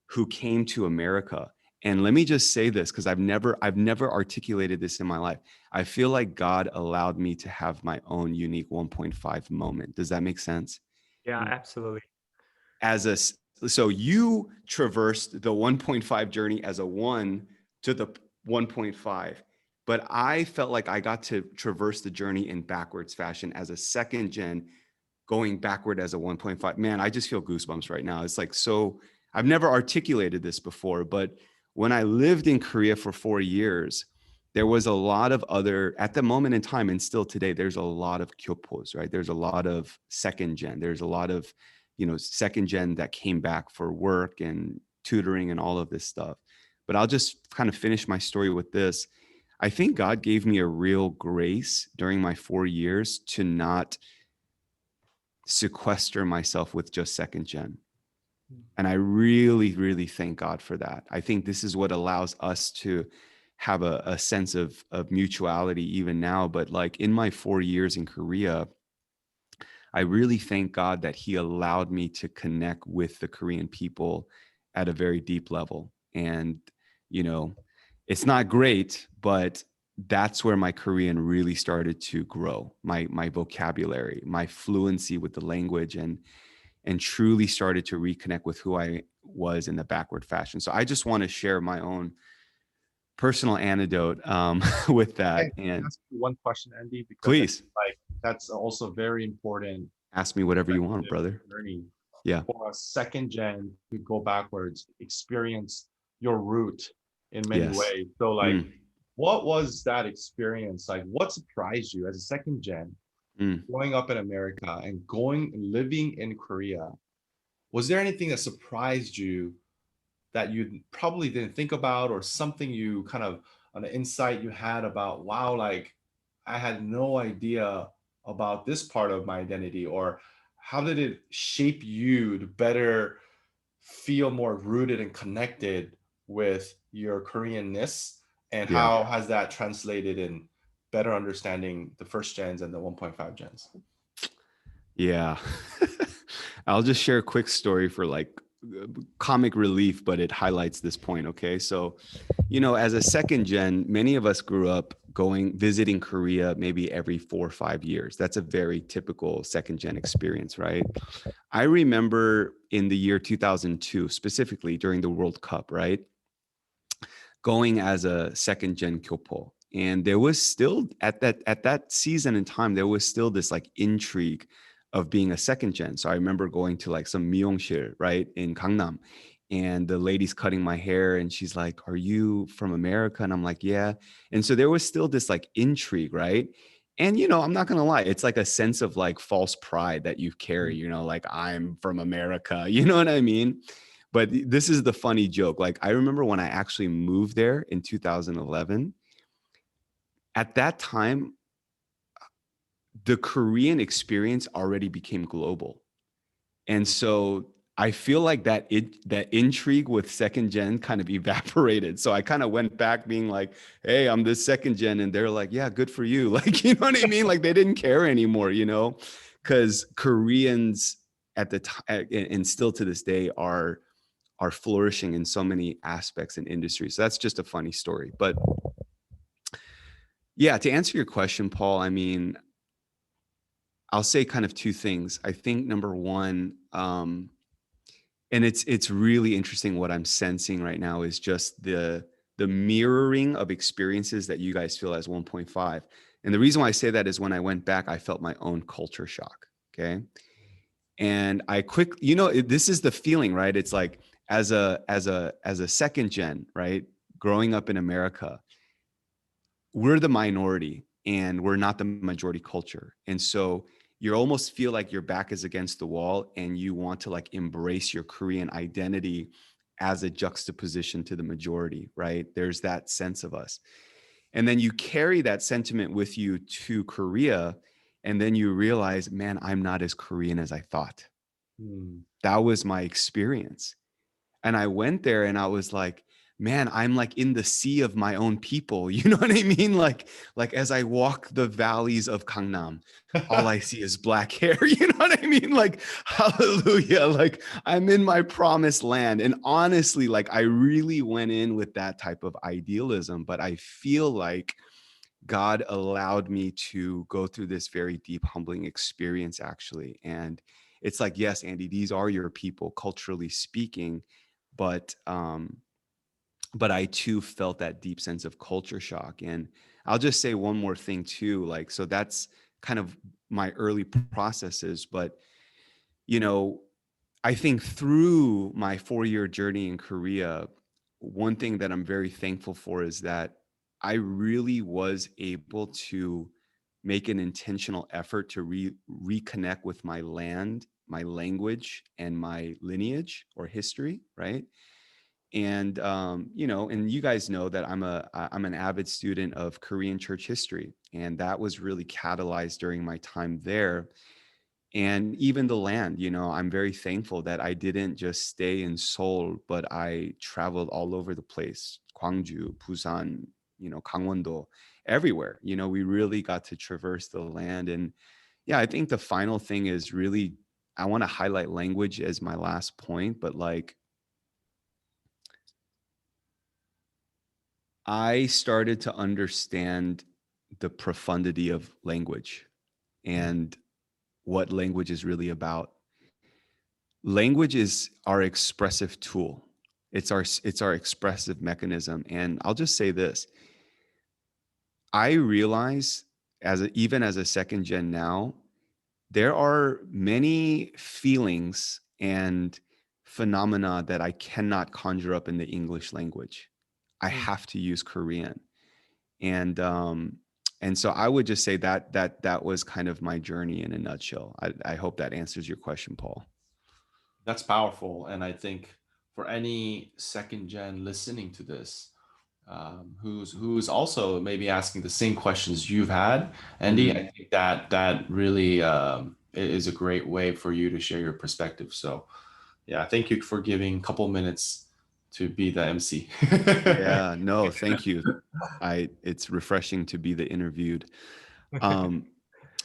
who came to America. And let me just say this, because I've never articulated this in my life. I feel like God allowed me to have my own unique 1.5 moment. Does that make sense?
Yeah, absolutely.
So you traversed the 1.5 journey as a 1 to the 1.5, but I felt like I got to traverse the journey in backwards fashion as a second gen, going backward as a 1.5. Man, I just feel goosebumps right now. It's like, so I've never articulated this before, but when I lived in Korea for 4 years, there was a lot of at the moment in time, and still today, there's a lot of kyopos, right? There's a lot of second gen. There's a lot of, second gen that came back for work and tutoring and all of this stuff. But I'll just kind of finish my story with this. I think God gave me a real grace during my 4 years to not sequester myself with just second gen. And I really, really thank God for that. I think this is what allows us to have a sense of mutuality even now. But like in my 4 years in Korea, I really thank God that he allowed me to connect with the Korean people at a very deep level. And, you know, it's not great, but that's where my Korean really started to grow, my vocabulary, my fluency with the language, and truly started to reconnect with who I was in the backward fashion. So I just want to share my own personal anecdote with that.
Hey, can I
And
ask you one question, Andy? Because
please
that's also very important
ask me whatever you want, brother.
journey
Yeah.
for a second gen to go backwards, experience your root in many
Yes.
ways. So like,
Mm,
what was that experience like? What surprised you as a second gen
mm.
growing up in America and going and living in Korea? Was there anything that surprised you that you probably didn't think about, or something you kind of an insight you had about, wow, like I had no idea about this part of my identity? Or how did it shape you to better feel more rooted and connected with your Koreanness? And
Yeah.
how has that translated in better understanding the first gens and the 1.5 gens?
Yeah. I'll just share a quick story for like comic relief, but it highlights this point. Okay. So, as a second gen, many of us grew up visiting Korea maybe every 4 or 5 years. That's a very typical second gen experience, right? I remember in the year 2002, specifically during the World Cup, right? Going as a second gen kyopo. And there was still at that season and time, there was still this like intrigue of being a second gen. So I remember going to like some Myeongshil, right, in Gangnam, and the lady's cutting my hair and she's like, "Are you from America?" And I'm like, "Yeah." And so there was still this like intrigue, right? And I'm not gonna lie, it's like a sense of like false pride that you carry, like I'm from America, you know what I mean? But this is the funny joke. Like I remember when I actually moved there in 2011, at that time, the Korean experience already became global. And so I feel like that intrigue with second gen kind of evaporated. So I kind of went back being like, "Hey, I'm this second gen." And they're like, "Yeah, good for you." Like, you know what I mean? Like they didn't care anymore, because Koreans at the time and still to this day are flourishing in so many aspects and industries. So that's just a funny story. But yeah, to answer your question, Paul, I mean, I'll say kind of two things. I think number one, and it's really interesting what I'm sensing right now is just the mirroring of experiences that you guys feel as 1.5. And the reason why I say that is when I went back, I felt my own culture shock. Okay. And this is the feeling, right? It's like as a second gen, right? Growing up in America, we're the minority and we're not the majority culture. And so you almost feel like your back is against the wall and you want to like embrace your Korean identity as a juxtaposition to the majority, right? There's that sense of us. And then you carry that sentiment with you to Korea. And then you realize, man, I'm not as Korean as I thought.
Hmm.
That was my experience. And I went there and I was like, man, I'm like in the sea of my own people. You know what I mean? Like as I walk the valleys of Gangnam, all I see is black hair. You know what I mean? Like, hallelujah. Like I'm in my promised land. And honestly, like I really went in with that type of idealism, but I feel like God allowed me to go through this very deep, humbling experience, actually. And it's like, yes, Andy, these are your people, culturally speaking, but I too felt that deep sense of culture shock. And I'll just say one more thing too, like, so that's kind of my early processes, but you know, I think through my 4-year journey in Korea, one thing that I'm very thankful for is that I really was able to make an intentional effort to reconnect with my land, my language, and my lineage or history, right? And you know, and you guys know that I'm an avid student of Korean church history, and that was really catalyzed during my time there. And even the land, you know, I'm very thankful that I didn't just stay in Seoul, but I traveled all over the place. Gwangju, Busan, you know, Gangwon-do, everywhere. You know, we really got to traverse the land. And yeah, I think the final thing is really, I want to highlight language as my last point, but like I started to understand the profundity of language and what language is really about. Language is our expressive tool. It's our expressive mechanism. And I'll just say this. I realize even as a second gen now, there are many feelings and phenomena that I cannot conjure up in the English language. I have to use Korean. And so I would just say that was kind of my journey in a nutshell. I hope that answers your question, Paul.
That's powerful. And I think for any second gen listening to this, who's also maybe asking the same questions you've had, Andy, I think that really is a great way for you to share your perspective. So yeah, thank you for giving a couple minutes to be the MC.
Yeah, no, thank you. It's refreshing to be the interviewed.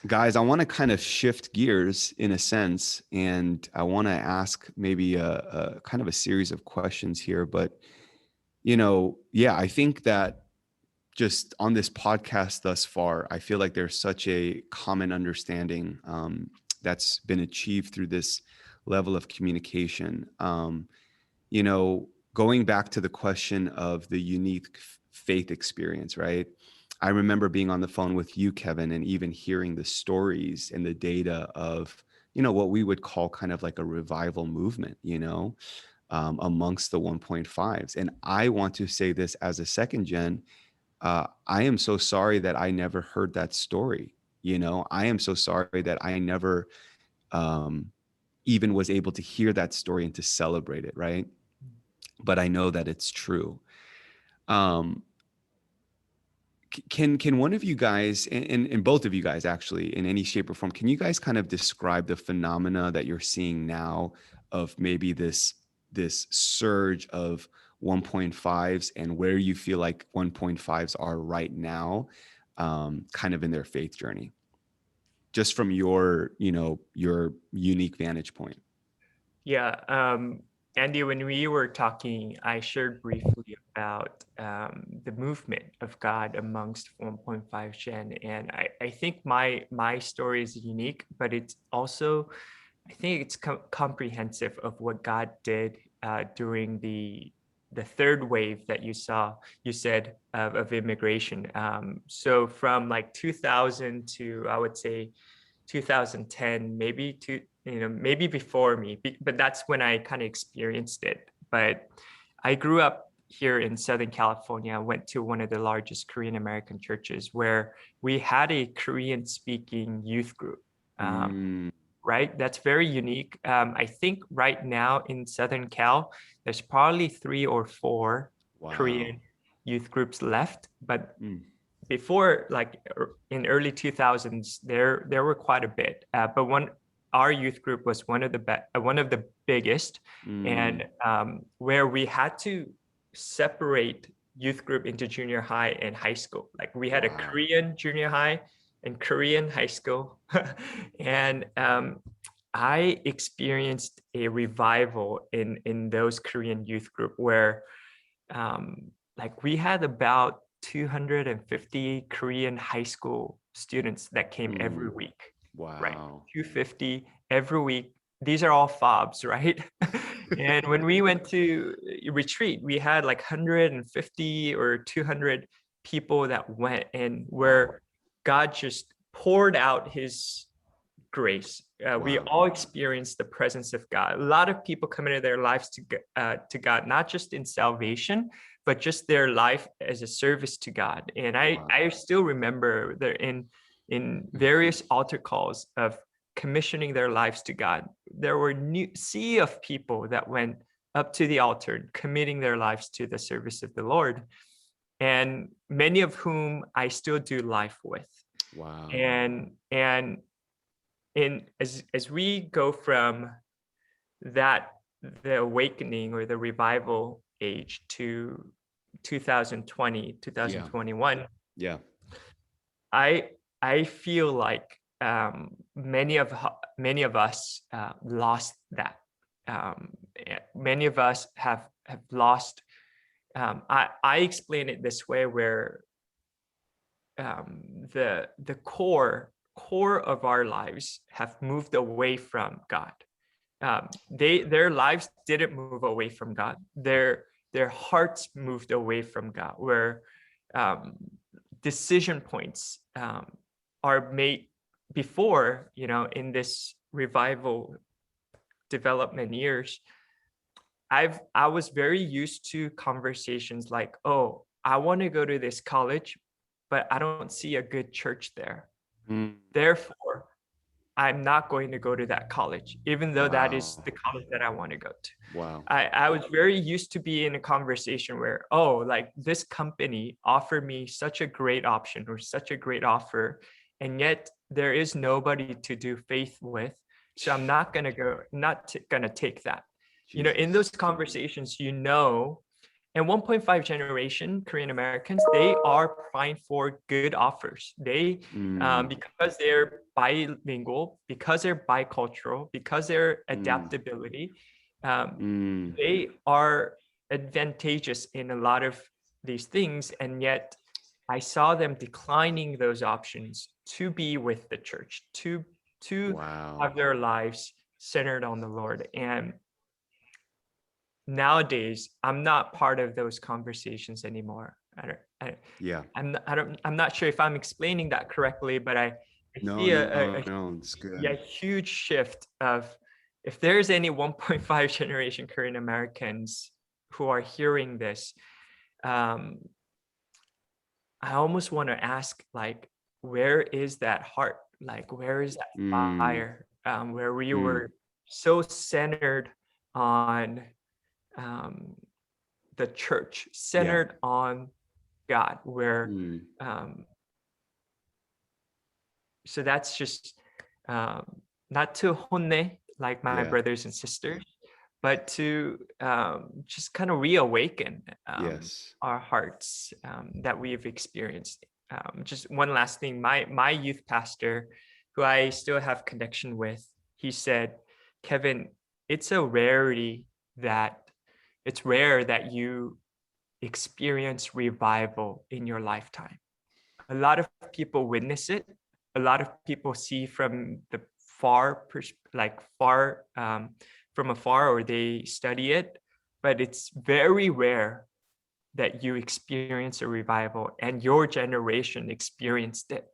Guys, I want to kind of shift gears in a sense, and I want to ask maybe a kind of a series of questions here. But, you know, yeah, I think that just on this podcast thus far, I feel like there's such a common understanding that's been achieved through this level of communication. You know, going back to the question of the unique faith experience, right? I remember being on the phone with you, Kevin, and even hearing the stories and the data of, you know, what we would call kind of like a revival movement, you know, amongst the 1.5s. And I want to say this as a second gen, I am so sorry that I never heard that story. You know, I am so sorry that I never even was able to hear that story and to celebrate it, right? But I know that it's true. Um, can one of you guys, and both of you guys actually, in any shape or form, can you guys kind of describe the phenomena that you're seeing now of maybe this surge of 1.5s and where you feel like 1.5s are right now, kind of in their faith journey, just from your, you know, your unique vantage point?
Yeah, Andy, when we were talking, I shared briefly about the movement of God amongst 1.5 Gen, and I think my story is unique, but it's also, I think it's comprehensive of what God did during the third wave that you said of immigration. So from like 2000 to, I would say, 2010, maybe maybe before me, but that's when I kind of experienced it. But I grew up here in Southern California. I went to one of the largest Korean American churches where we had a Korean speaking youth group. Right? That's very unique. I think right now in Southern Cal, there's probably 3 or 4 Korean youth groups left, but before, like in early 2000s, there were quite a bit. But our youth group was one of the biggest, and where we had to separate youth group into junior high and high school. Like we had a Korean junior high and Korean high school, and I experienced a revival in those Korean youth group where like we had about 250 Korean high school students that came every week.
Wow.
Right. 250 every week. These are all FOBs, right? And when we went to retreat, we had like 150 or 200 people that went, and where God just poured out his grace. We all experienced the presence of God. A lot of people come into their lives to God, not just in salvation, but just their life as a service to God. And I still remember there in various altar calls of commissioning their lives to God, there were sea of people that went up to the altar, committing their lives to the service of the Lord, and many of whom I still do life with.
Wow.
And as we go from that, the awakening or the revival age, to 2020, 2021,
Yeah.
I feel like many of us lost that. Many of us have lost. I explain it this way, where the core of our lives have moved away from God. Their lives didn't move away from God. Their hearts moved away from God, where decision points are made before, in this revival development years. I was very used to conversations like, oh, I want to go to this college, but I don't see a good church there. Therefore, I'm not going to go to that college, even though that is the college that I want to go to.
Wow.
I was very used to be in a conversation where, oh, like this company offered me such a great option or such a great offer, and yet there is nobody to do faith with. So I'm not going to take that.
Jesus.
In those conversations, and 1.5 generation Korean Americans, they are primed for good offers. They, because they're bilingual, because they're bicultural, because they're adaptability, they are advantageous in a lot of these things. And yet I saw them declining those options to be with the church, to have their lives centered on the Lord. And nowadays, I'm not part of those conversations anymore. I'm not sure if I'm explaining that correctly, but I see
it's good.
a huge shift of, if there's any 1.5 generation Korean Americans who are hearing this, I almost want to ask, like, where is that heart? Like, where is that fire? Where we were so centered on the church, centered on God, where so that's just not to honne like my brothers and sisters, but to just kind of reawaken our hearts that we've experienced. Just one last thing, my youth pastor, who I still have connection with, he said, Kevin, it's rare that you experience revival in your lifetime. A lot of people witness it. A lot of people see from the from afar, or they study it, but it's very rare that you experience a revival and your generation experienced it.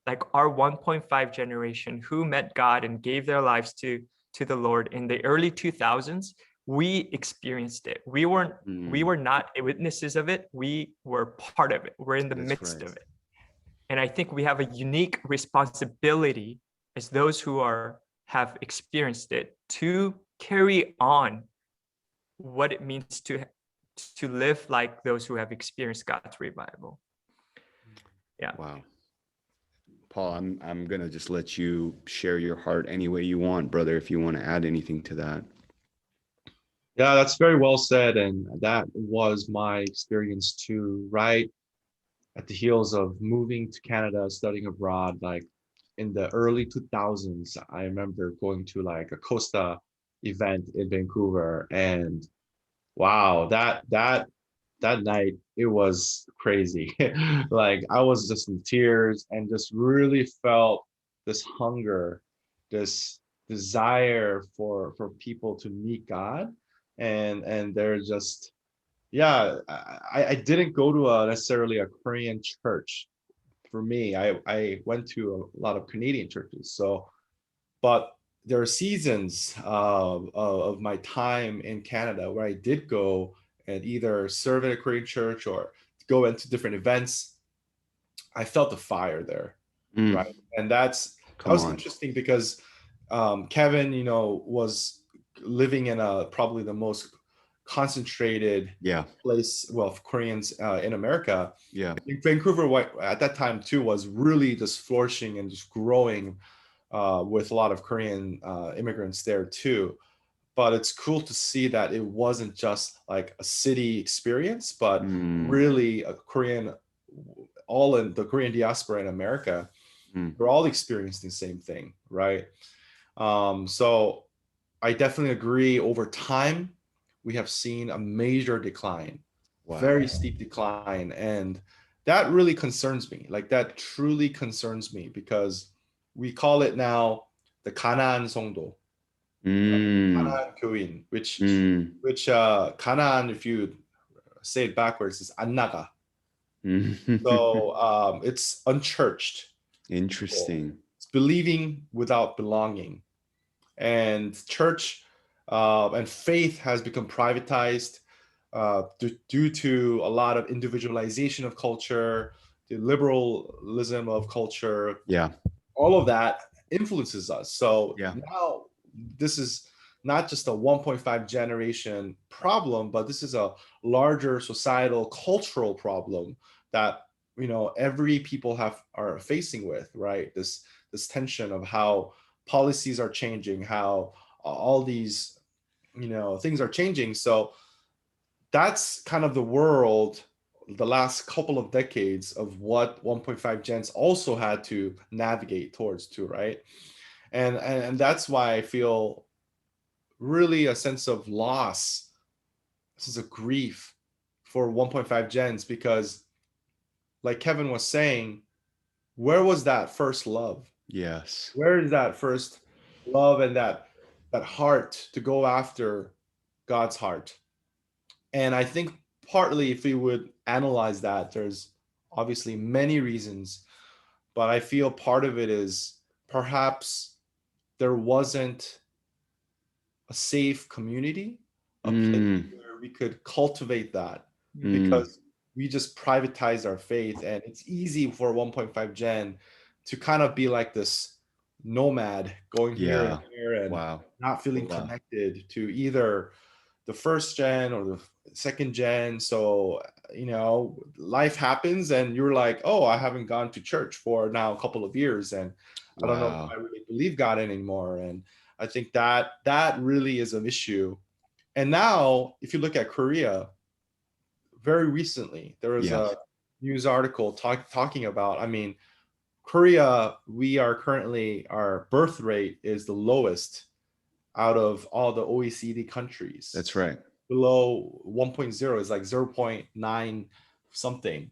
Like our 1.5 generation who met God and gave their lives to the Lord in the early 2000s, we experienced it. We were not witnesses of it. We were part of it. We're in the midst of it. And I think we have a unique responsibility as those who have experienced it to carry on what it means to live like those who have experienced God's revival. Yeah.
Wow. Paul, I'm gonna just let you share your heart any way you want, brother, if you want to add anything to that.
Yeah, that's very well said. And that was my experience too, right at the heels of moving to Canada, studying abroad. Like in the early 2000s, I remember going to like a Costa event in Vancouver, and wow, that night, it was crazy. Like I was just in tears and just really felt this hunger, this desire for people to meet God. And they're just, I didn't go to necessarily a Korean church. For me, I went to a lot of Canadian churches. So, but there are seasons of my time in Canada where I did go and either serve in a Korean church or go into different events. I felt the fire there, right? And that was interesting because Kevin, was living in probably the most
concentrated
Yeah.
place, well, of Koreans in America.
Yeah.
Vancouver at that time too was really just flourishing and just growing with a lot of Korean immigrants there too. But it's cool to see that it wasn't just like a city experience, but really a Korean, all in the Korean diaspora in America, we're all experiencing the same thing, right? So I definitely agree. Over time, we have seen a major decline, very steep decline. And that really concerns me. Like that truly concerns me because we call it now the 가난 성도, 가난 교인, which 가난, if you say it backwards, is 안 나가. So it's unchurched.
Interesting.
It's believing without belonging. And church and faith has become privatized due to a lot of individualization of culture, the liberalism of culture.
Yeah.
All of that influences us. So
Yeah.
now this is not just a 1.5 generation problem, but this is a larger societal cultural problem that every people are facing with, right? This tension of how policies are changing, how all these things are changing. So that's kind of the world the last couple of decades of what 1.5 gens also had to navigate towards too, right? And that's why I feel really a sense of loss, a sense of grief for 1.5 gens, because like Kevin was saying, where was that first love?
Yes.
Where is that first love and that heart to go after God's heart? And I think partly, if we would analyze that, there's obviously many reasons, but I feel part of it is perhaps there wasn't a safe community, a place where we could cultivate that, because we just privatized our faith. And it's easy for 1.5 gen to kind of be like this nomad going here and there and not feeling connected to either the first gen or the second gen. So life happens and you're like, oh, I haven't gone to church for now a couple of years, and I don't know if I really believe God anymore. And I think that really is an issue. And now if you look at Korea, very recently there was a news article talking about, I mean, Korea, we are currently, our birth rate is the lowest out of all the OECD countries.
That's right.
Below 1.0 is like 0.9 something.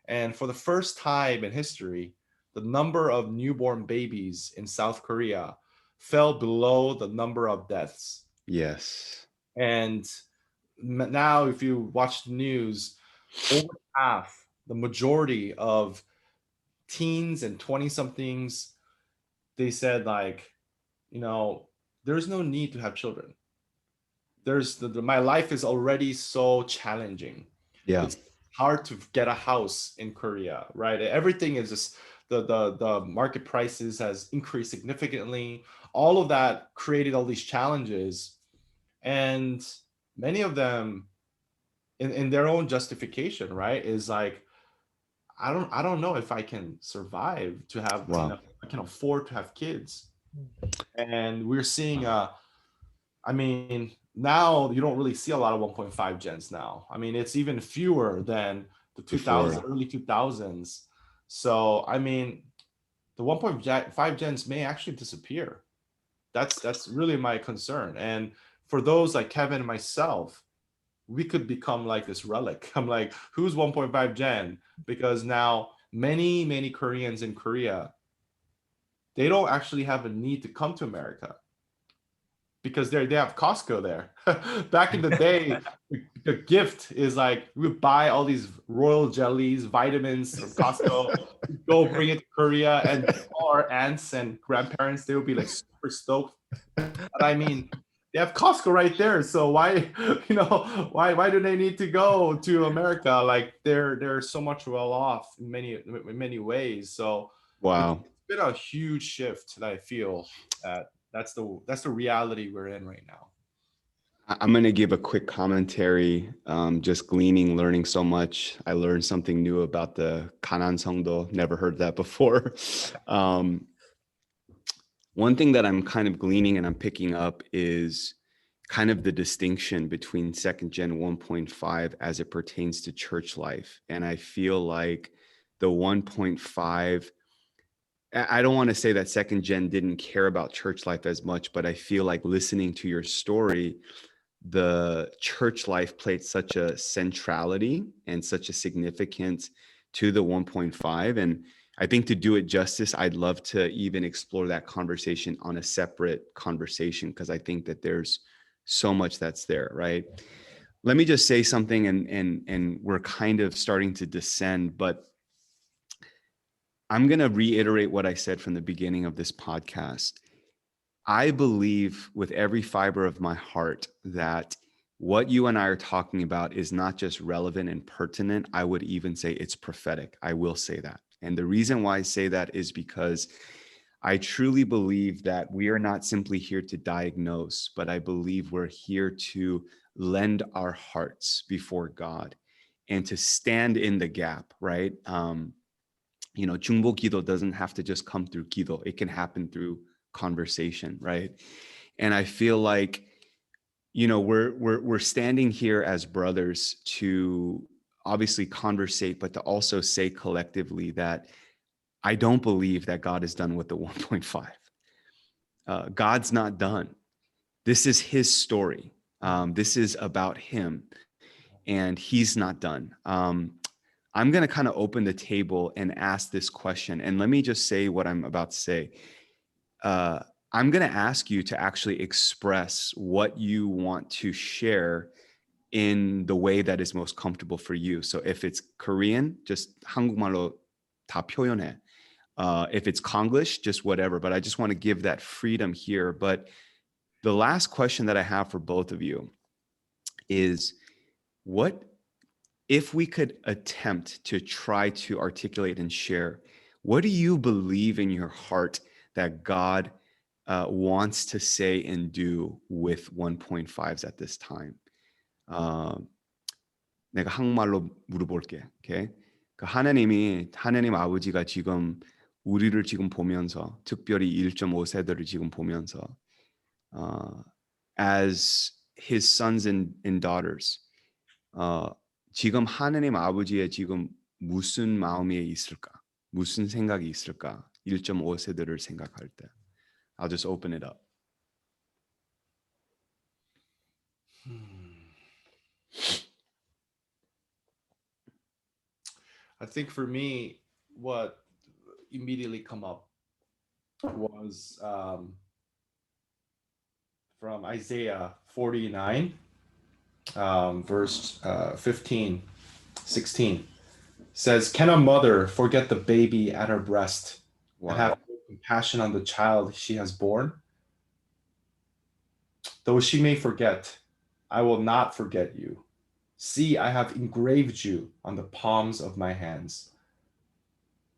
And for the first time in history, the number of newborn babies in South Korea fell below the number of deaths.
Yes.
And now if you watch the news, over half, the majority of teens and 20 somethings, they said like, there's no need to have children. There's my life is already so challenging.
Yeah.
It's hard to get a house in Korea, right? Everything is just the market prices has increased significantly. All of that created all these challenges, and many of them in their own justification, right, is like, I don't know if I can survive to have, I can afford to have kids. And we're seeing I mean, now you don't really see a lot of 1.5 gens now. I mean, it's even fewer than the 2000s, early 2000s. So, I mean, the 1.5 gens may actually disappear. That's really my concern. And for those like Kevin and myself, we could become like this relic. I'm like, who's 1.5 gen? Because now many Koreans in Korea, they don't actually have a need to come to America, because they have Costco there. Back in the day, the gift is like, we would buy all these royal jellies, vitamins from Costco, go bring it to Korea, and all our aunts and grandparents, they would be like super stoked. But I mean, they have Costco right there, so why why do they need to go to America? Like they're so much well off in many ways. So
wow,
it's been a huge shift that I feel that. That's the reality we're in right now.
I'm going to give a quick commentary, just gleaning, learning so much. I learned something new about the Kanan Songdo. Never heard that before. One thing that I'm kind of gleaning and I'm picking up is kind of the distinction between second gen 1.5 as it pertains to church life. And I feel like the 1.5, I don't want to say that second gen didn't care about church life as much, but I feel like listening to your story, the church life played such a centrality and such a significance to the 1.5. And I think to do it justice, I'd love to even explore that conversation on a separate conversation, because I think that there's so much that's there, right? Let me just say something, and we're kind of starting to descend, but I'm going to reiterate what I said from the beginning of this podcast. I believe with every fiber of my heart that what you and I are talking about is not just relevant and pertinent. I would even say it's prophetic. I will say that. And the reason why I say that is because I truly believe that we are not simply here to diagnose, but I believe we're here to lend our hearts before God and to stand in the gap, right? Jumbo Kido doesn't have to just come through Kido. It can happen through conversation, right? And I feel like, we're standing here as brothers to obviously conversate, but to also say collectively that I don't believe that God is done with the 1.5. God's not done. This is his story. This is about him, and he's not done. I'm going to kind of open the table and ask this question. And let me just say what I'm about to say. I'm going to ask you to actually express what you want to share in the way that is most comfortable for you. So if it's Korean, just 한국말로 다 표현해. If it's Konglish, just whatever. But I just want to give that freedom here. But the last question that I have for both of you is, what if we could attempt to try to articulate and share, what do you believe in your heart that God wants to say and do with 1.5s at this time? 내가 한국말로 물어볼게. Okay? 하나님 아버지가 지금 우리를 지금 보면서, 특별히 1.5세대를 지금 보면서, as his sons and daughters, 지금 하나님 아버지의 지금 무슨 마음이 있을까? 무슨 생각이 있을까? 1.5세대를 생각할 때. I'll just open it up.
I think for me, what immediately come up was from Isaiah 49, verse 15, 16. Says, can a mother forget the baby at her breast and have compassion on the child she has born? Though she may forget, I will not forget you. See, I have engraved you on the palms of my hands.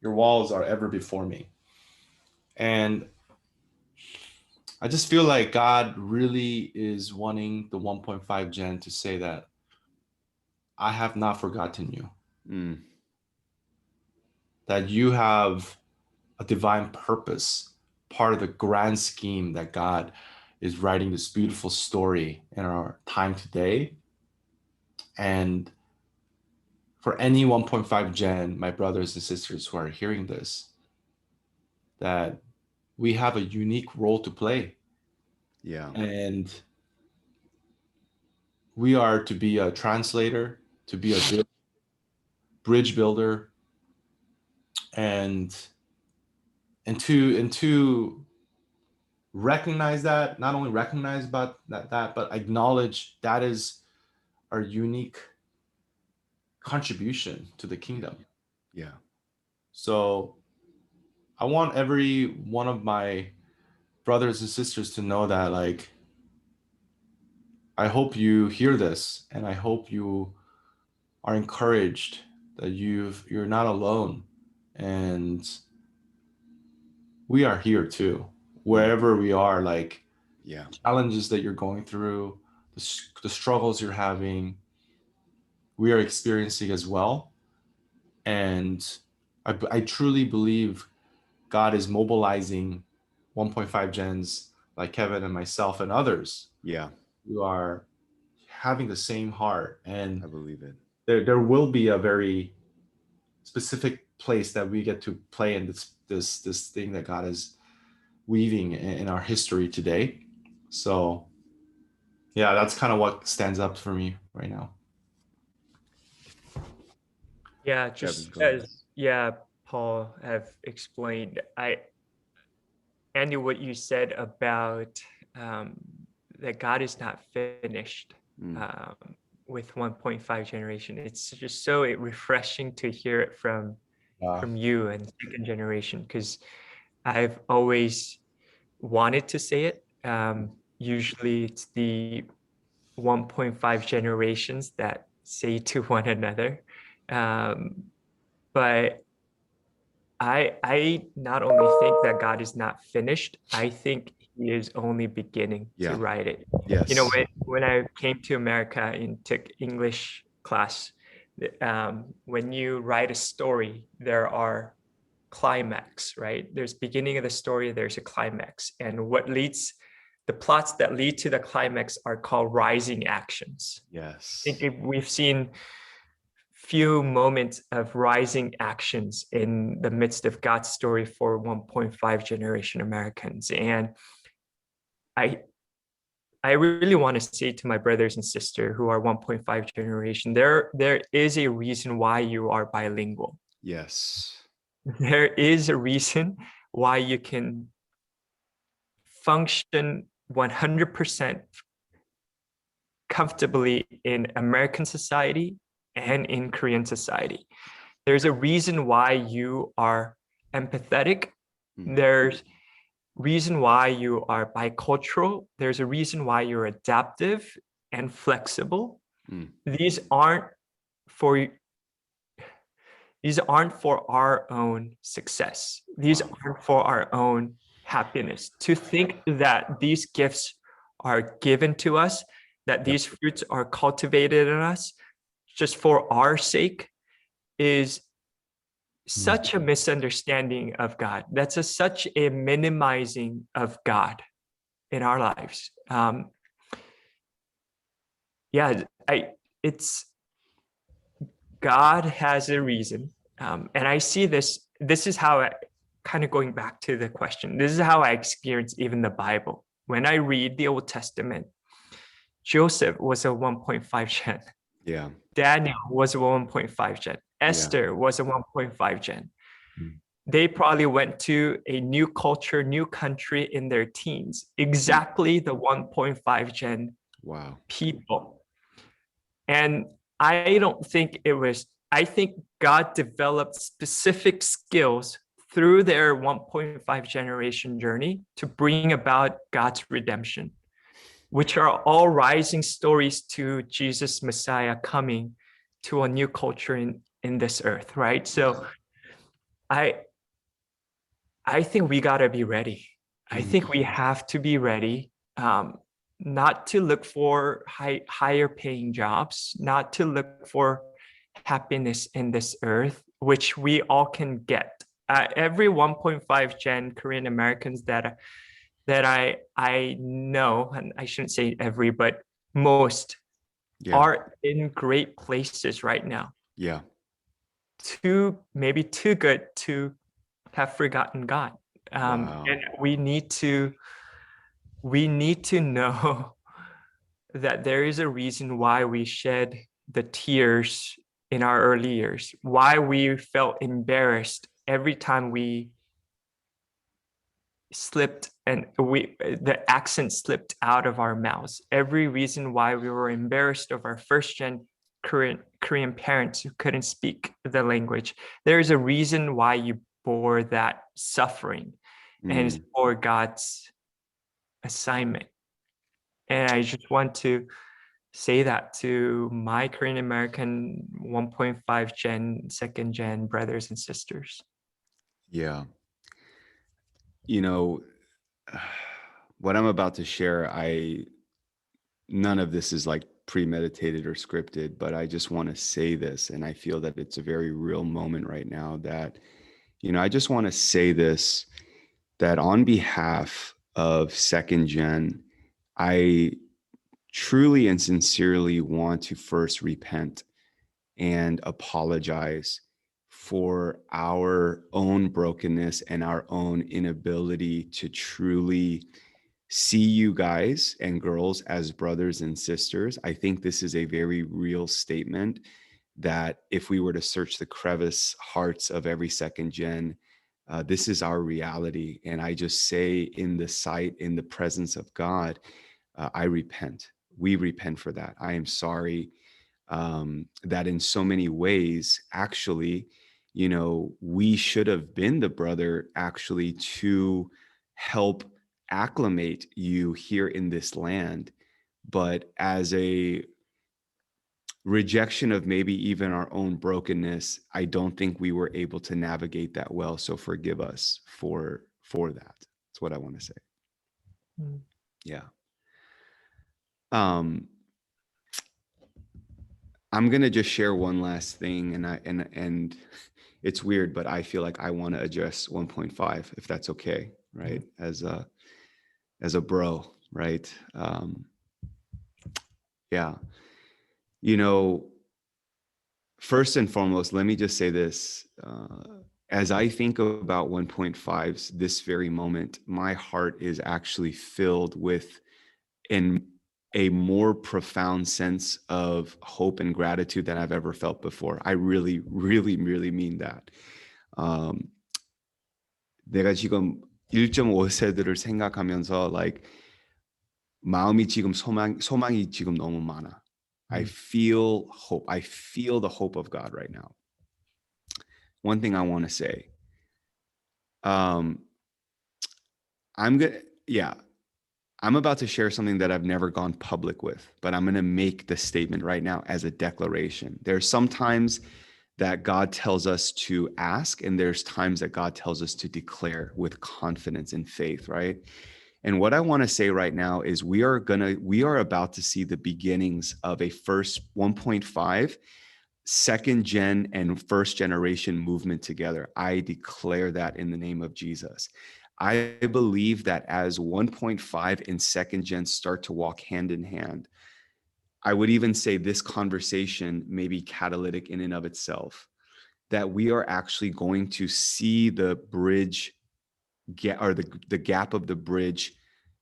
Your walls are ever before me. And I just feel like God really is wanting the 1.5 gen to say that I have not forgotten you. That you have a divine purpose, part of the grand scheme that God is writing this beautiful story in our time today. And for any 1.5 gen, my brothers and sisters who are hearing this, that we have a unique role to play.
Yeah.
And we are to be a translator, to be a bridge builder, and to recognize that, not only recognize but but acknowledge that is our unique contribution to the kingdom.
Yeah.
So I want every one of my brothers and sisters to know that, like, I hope you hear this, and I hope you are encouraged that you're not alone, and we are here too, wherever we are. Like,
yeah,
challenges that you're going through,
the struggles you're having, we are experiencing as well. And I truly believe God is mobilizing 1.5 gens like Kevin and myself and others
Yeah,
who are having the same heart. And
I believe it.
there will be a very specific place that we get to play in this thing that God is weaving in our history today. So yeah, that's kind of what stands up for me right now.
Yeah,
Kevin,
just
go ahead.
as Paul have explained, Andy, what you said about that God is not finished with 1.5 generation. It's just so refreshing to hear it from you and second generation, because I've always wanted to say it. Usually it's the 1.5 generations that say to one another. But I not only think that God is not finished, I think he is only beginning
Yeah.
to write it.
Yes.
You know, when I came to America and took English class, when you write a story, there are climax, right? There's beginning of the story, there's a climax. And the plots that lead to the climax are called rising actions.
Yes.
I think we've seen few moments of rising actions in the midst of God's story for 1.5 generation Americans. And I really want to say to my brothers and sisters who are 1.5 generation, there is a reason why you are bilingual.
Yes.
There is a reason why you can function 100% comfortably in American society and in Korean society. There's a reason why you are empathetic. There's reason why you are bicultural. There's a reason why you're adaptive and flexible. These aren't for our own success. These aren't for our own happiness. To think that these gifts are given to us, that these fruits are cultivated in us just for our sake, is such a misunderstanding of God. That's such a minimizing of God in our lives. It's God has a reason. And I see this is how kind of going back to the question, this is how I experience even the Bible. When I read the Old Testament, Joseph was a 1.5 gen.
Yeah.
Daniel was a 1.5 gen. Esther was a 1.5 gen. They probably went to a new culture, new country in their teens, exactly the 1.5 gen people. And I don't think I think God developed specific skills through their 1.5 generation journey to bring about God's redemption, which are all rising stories to Jesus Messiah coming to a new culture in this earth, right? So I think we got to be ready. I think we have to be ready, not to look for higher paying jobs, not to look for happiness in this earth, which we all can get. Every 1.5 gen Korean Americans that I know, and I shouldn't say every, but most are in great places right now.
Yeah.
Maybe too good to have forgotten God. And we need to know that there is a reason why we shed the tears in our early years, why we felt embarrassed every time we slipped and the accent slipped out of our mouths. Every reason why we were embarrassed of our first gen Korean parents who couldn't speak the language. There's a reason why you bore that suffering, and it's for God's assignment. And I just want to say that to my Korean American 1.5 gen, second gen brothers and sisters.
Yeah. You know, what I'm about to share, I none of this is like premeditated or scripted, but I just want to say this. And I feel that it's a very real moment right now that, I just want to say this, that on behalf of second gen, I truly and sincerely want to first repent and apologize for our own brokenness and our own inability to truly see you guys and girls as brothers and sisters. I think this is a very real statement that if we were to search the crevice hearts of every second gen, this is our reality. And I just say in the sight, in the presence of God, I repent. We repent for that. I am sorry that in so many ways, actually, we should have been the brother actually to help acclimate you here in this land. But as a rejection of maybe even our own brokenness, I don't think we were able to navigate that well. So forgive us for that. That's what I want to say.
Mm.
Yeah. I'm gonna just share one last thing, and it's weird, but I feel like I want to address 1.5, if that's okay, right? As a bro, right? Yeah. First and foremost, let me just say this. As I think about 1.5's this very moment, my heart is actually filled with a more profound sense of hope and gratitude than I've ever felt before. I really, really, really mean that. 내가 지금 1.5세들을 생각하면서 like 마음이 지금 소망이 지금 너무 많아. I feel hope. I feel the hope of God right now. One thing I want to say. I'm about to share something that I've never gone public with, but I'm going to make the statement right now as a declaration. There's sometimes that God tells us to ask, and there's times that God tells us to declare with confidence and faith, right? And what I want to say right now is we are about to see the beginnings of a first 1.5, second gen and first generation movement together. I declare that in the name of Jesus. I believe that as 1.5 and second gen start to walk hand in hand, I would even say this conversation may be catalytic in and of itself, that we are actually going to see the bridge or the gap of the bridge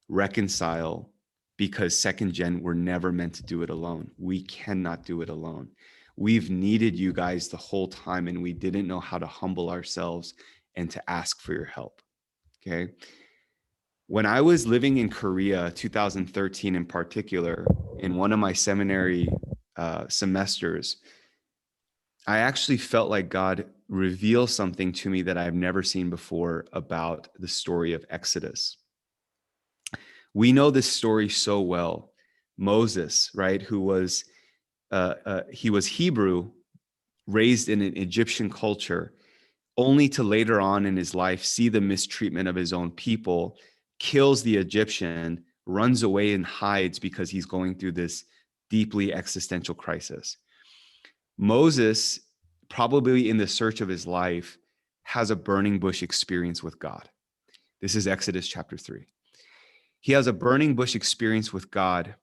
reconcile, because second gen were never meant to do it alone. We cannot do it alone. We've needed you guys the whole time, and we didn't know how to humble ourselves and to ask for your help. Okay. When I was living in Korea, 2013 in particular, in one of my seminary semesters, I actually felt like God revealed something to me that I've never seen before about the story of Exodus. We know this story so well. Moses, right, who was he was Hebrew, raised in an Egyptian culture, only to later on in his life see the mistreatment of his own people, kills the Egyptian, runs away and hides because he's going through this deeply existential crisis. Moses, probably in the search of his life, has a burning bush experience with God. This is Exodus chapter 3. He has a burning bush experience with God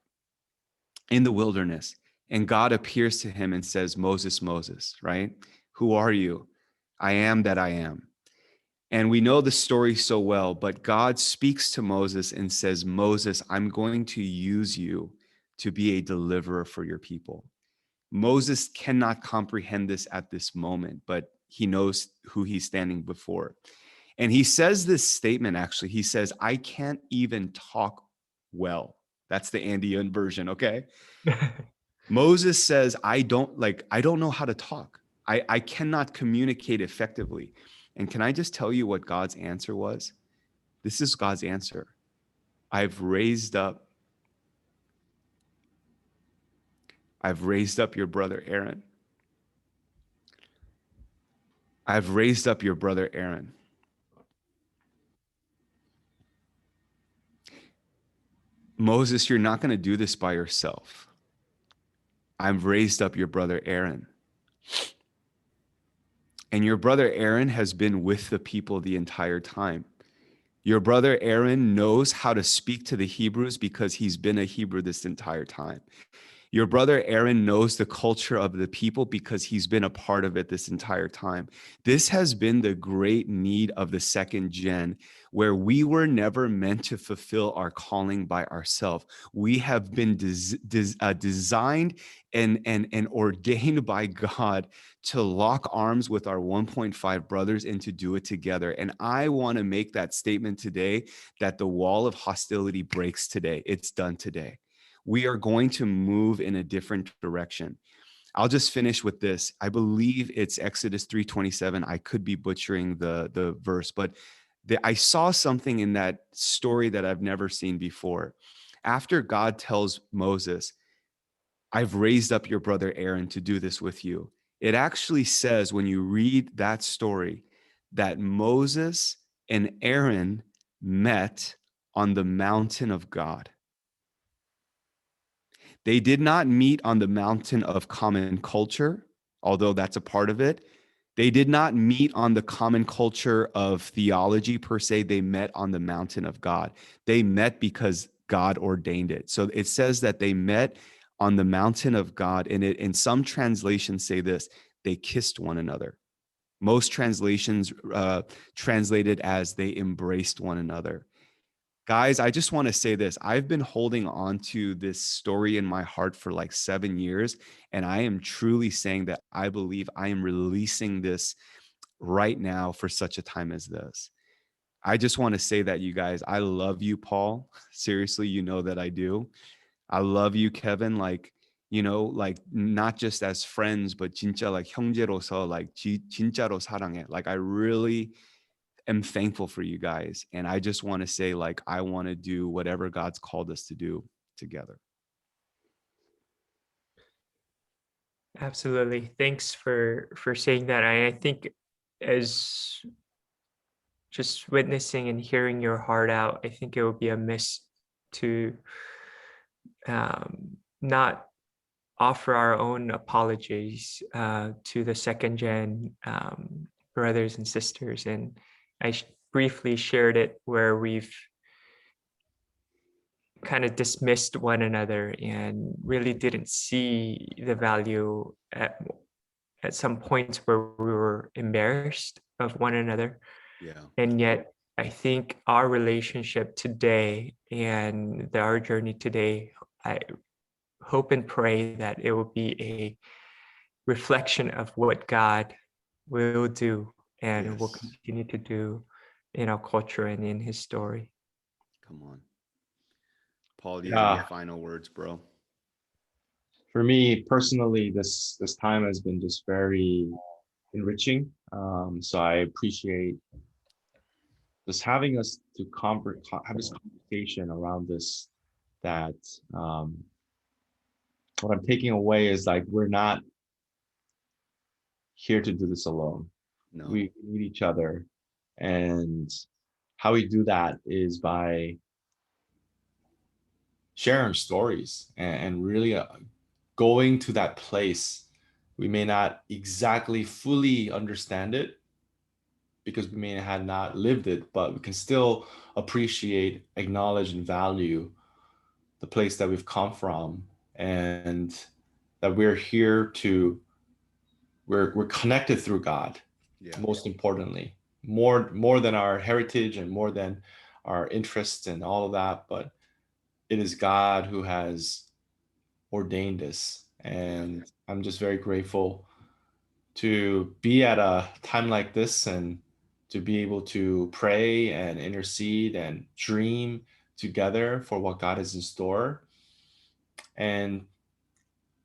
in the wilderness, and God appears to him and says, Moses, Moses, right? Who are you? I am that I am. And we know the story so well, but God speaks to Moses and says, Moses, I'm going to use you to be a deliverer for your people. Moses cannot comprehend this at this moment, but he knows who he's standing before. And he says this statement, actually. He says, I can't even talk well. That's the Andean version, okay? Moses says, I don't know how to talk. I cannot communicate effectively. And can I just tell you what God's answer was? This is God's answer. I've raised up your brother Aaron. I've raised up your brother Aaron. Moses, you're not going to do this by yourself. I've raised up your brother Aaron. And your brother Aaron has been with the people the entire time. Your brother Aaron knows how to speak to the Hebrews because he's been a Hebrew this entire time. Your brother Aaron knows the culture of the people because he's been a part of it this entire time. This has been the great need of the second gen, where we were never meant to fulfill our calling by ourselves. We have been designed and ordained by God to lock arms with our 1.5 brothers and to do it together. And I want to make that statement today that the wall of hostility breaks today. It's done today. We are going to move in a different direction. I'll just finish with this. I believe it's Exodus 3:27. I could be butchering the verse, but I saw something in that story that I've never seen before. After God tells Moses, I've raised up your brother Aaron to do this with you. It actually says, when you read that story, that Moses and Aaron met on the mountain of God. They did not meet on the mountain of common culture, although that's a part of it. They did not meet on the common culture of theology per se. They met on the mountain of God. They met because God ordained it. So it says that they met on the mountain of God. And it, in some translations say this, they kissed one another. Most translations translated as they embraced one another. Guys, I just want to say this. I've been holding on to this story in my heart for like 7 years, and I am truly saying that I believe I am releasing this right now for such a time as this. I just want to say that, you guys, I love you, Paul. Seriously, you know that I do. I love you, Kevin. Like, like not just as friends, but 진짜 like 형제로서, like 진짜로 사랑해. Like I really am thankful for you guys. And I just want to say, like, I want to do whatever God's called us to do together.
Absolutely. Thanks for saying that. I think as just witnessing and hearing your heart out, I think it would be amiss to not offer our own apologies to the second gen brothers and sisters. And I briefly shared it where we've kind of dismissed one another and really didn't see the value at some points where we were embarrassed of one another.
Yeah.
And yet I think our relationship today and our journey today, I hope and pray that it will be a reflection of what God will do and will continue to do in our culture and in his story.
Come on. Paul, do you have any final words, bro?
For me personally, this time has been just very enriching. So I appreciate just having us to have this conversation around this. That what I'm taking away is like we're not here to do this alone.
No.
We need each other, and how we do that is by sharing stories and really going to that place. We may not exactly fully understand it because we may have not lived it, but we can still appreciate, acknowledge, and value the place that we've come from, and that we're here to, we're connected through God. Most importantly, more than our heritage and more than our interests and all of that, but it is God who has ordained us. And I'm just very grateful to be at a time like this and to be able to pray and intercede and dream together for what God has in store. And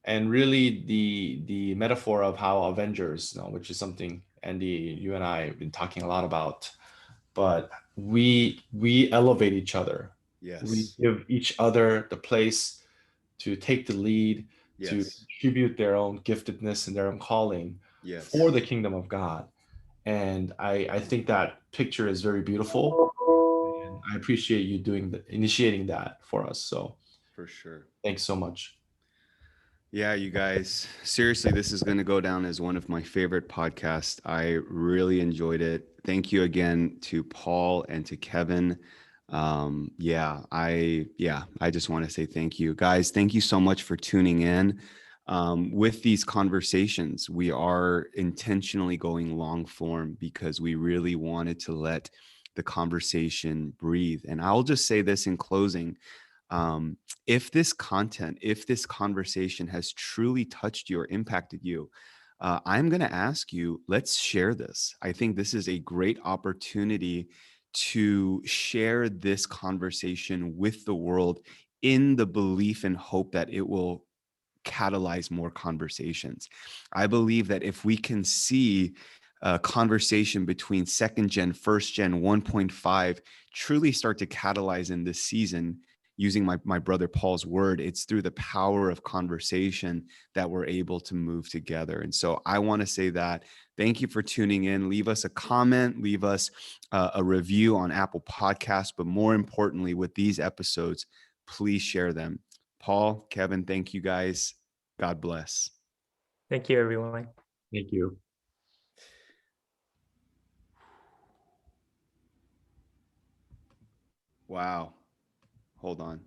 really the metaphor of how Avengers, which is something Andy, you and I have been talking a lot about, but we elevate each other. We give each other the place to take the lead, to contribute their own giftedness and their own calling for the kingdom of God. And I think that picture is very beautiful. And I appreciate you initiating that for us. So
For sure.
thanks so much.
Yeah, you guys, seriously, this is going to go down as one of my favorite podcasts. I really enjoyed it. Thank you again to Paul and to Kevin. I just want to say thank you, guys. Thank you so much for tuning in. With these conversations, we are intentionally going long form because we really wanted to let the conversation breathe. And I'll just say this in closing. um, if this content, if this conversation has truly touched you or impacted you, I'm going to ask you, let's share this. I think this is a great opportunity to share this conversation with the world in the belief and hope that it will catalyze more conversations. I believe that if we can see a conversation between second gen, first gen, 1.5 truly start to catalyze in this season, using my brother Paul's word, it's through the power of conversation that we're able to move together. And so I want to say that thank you for tuning in. Leave us a comment, leave us a review on Apple Podcasts, but more importantly, with these episodes, please share them. Paul, Kevin, thank you guys. God bless.
Thank you, everyone.
Thank you.
Wow. Hold on.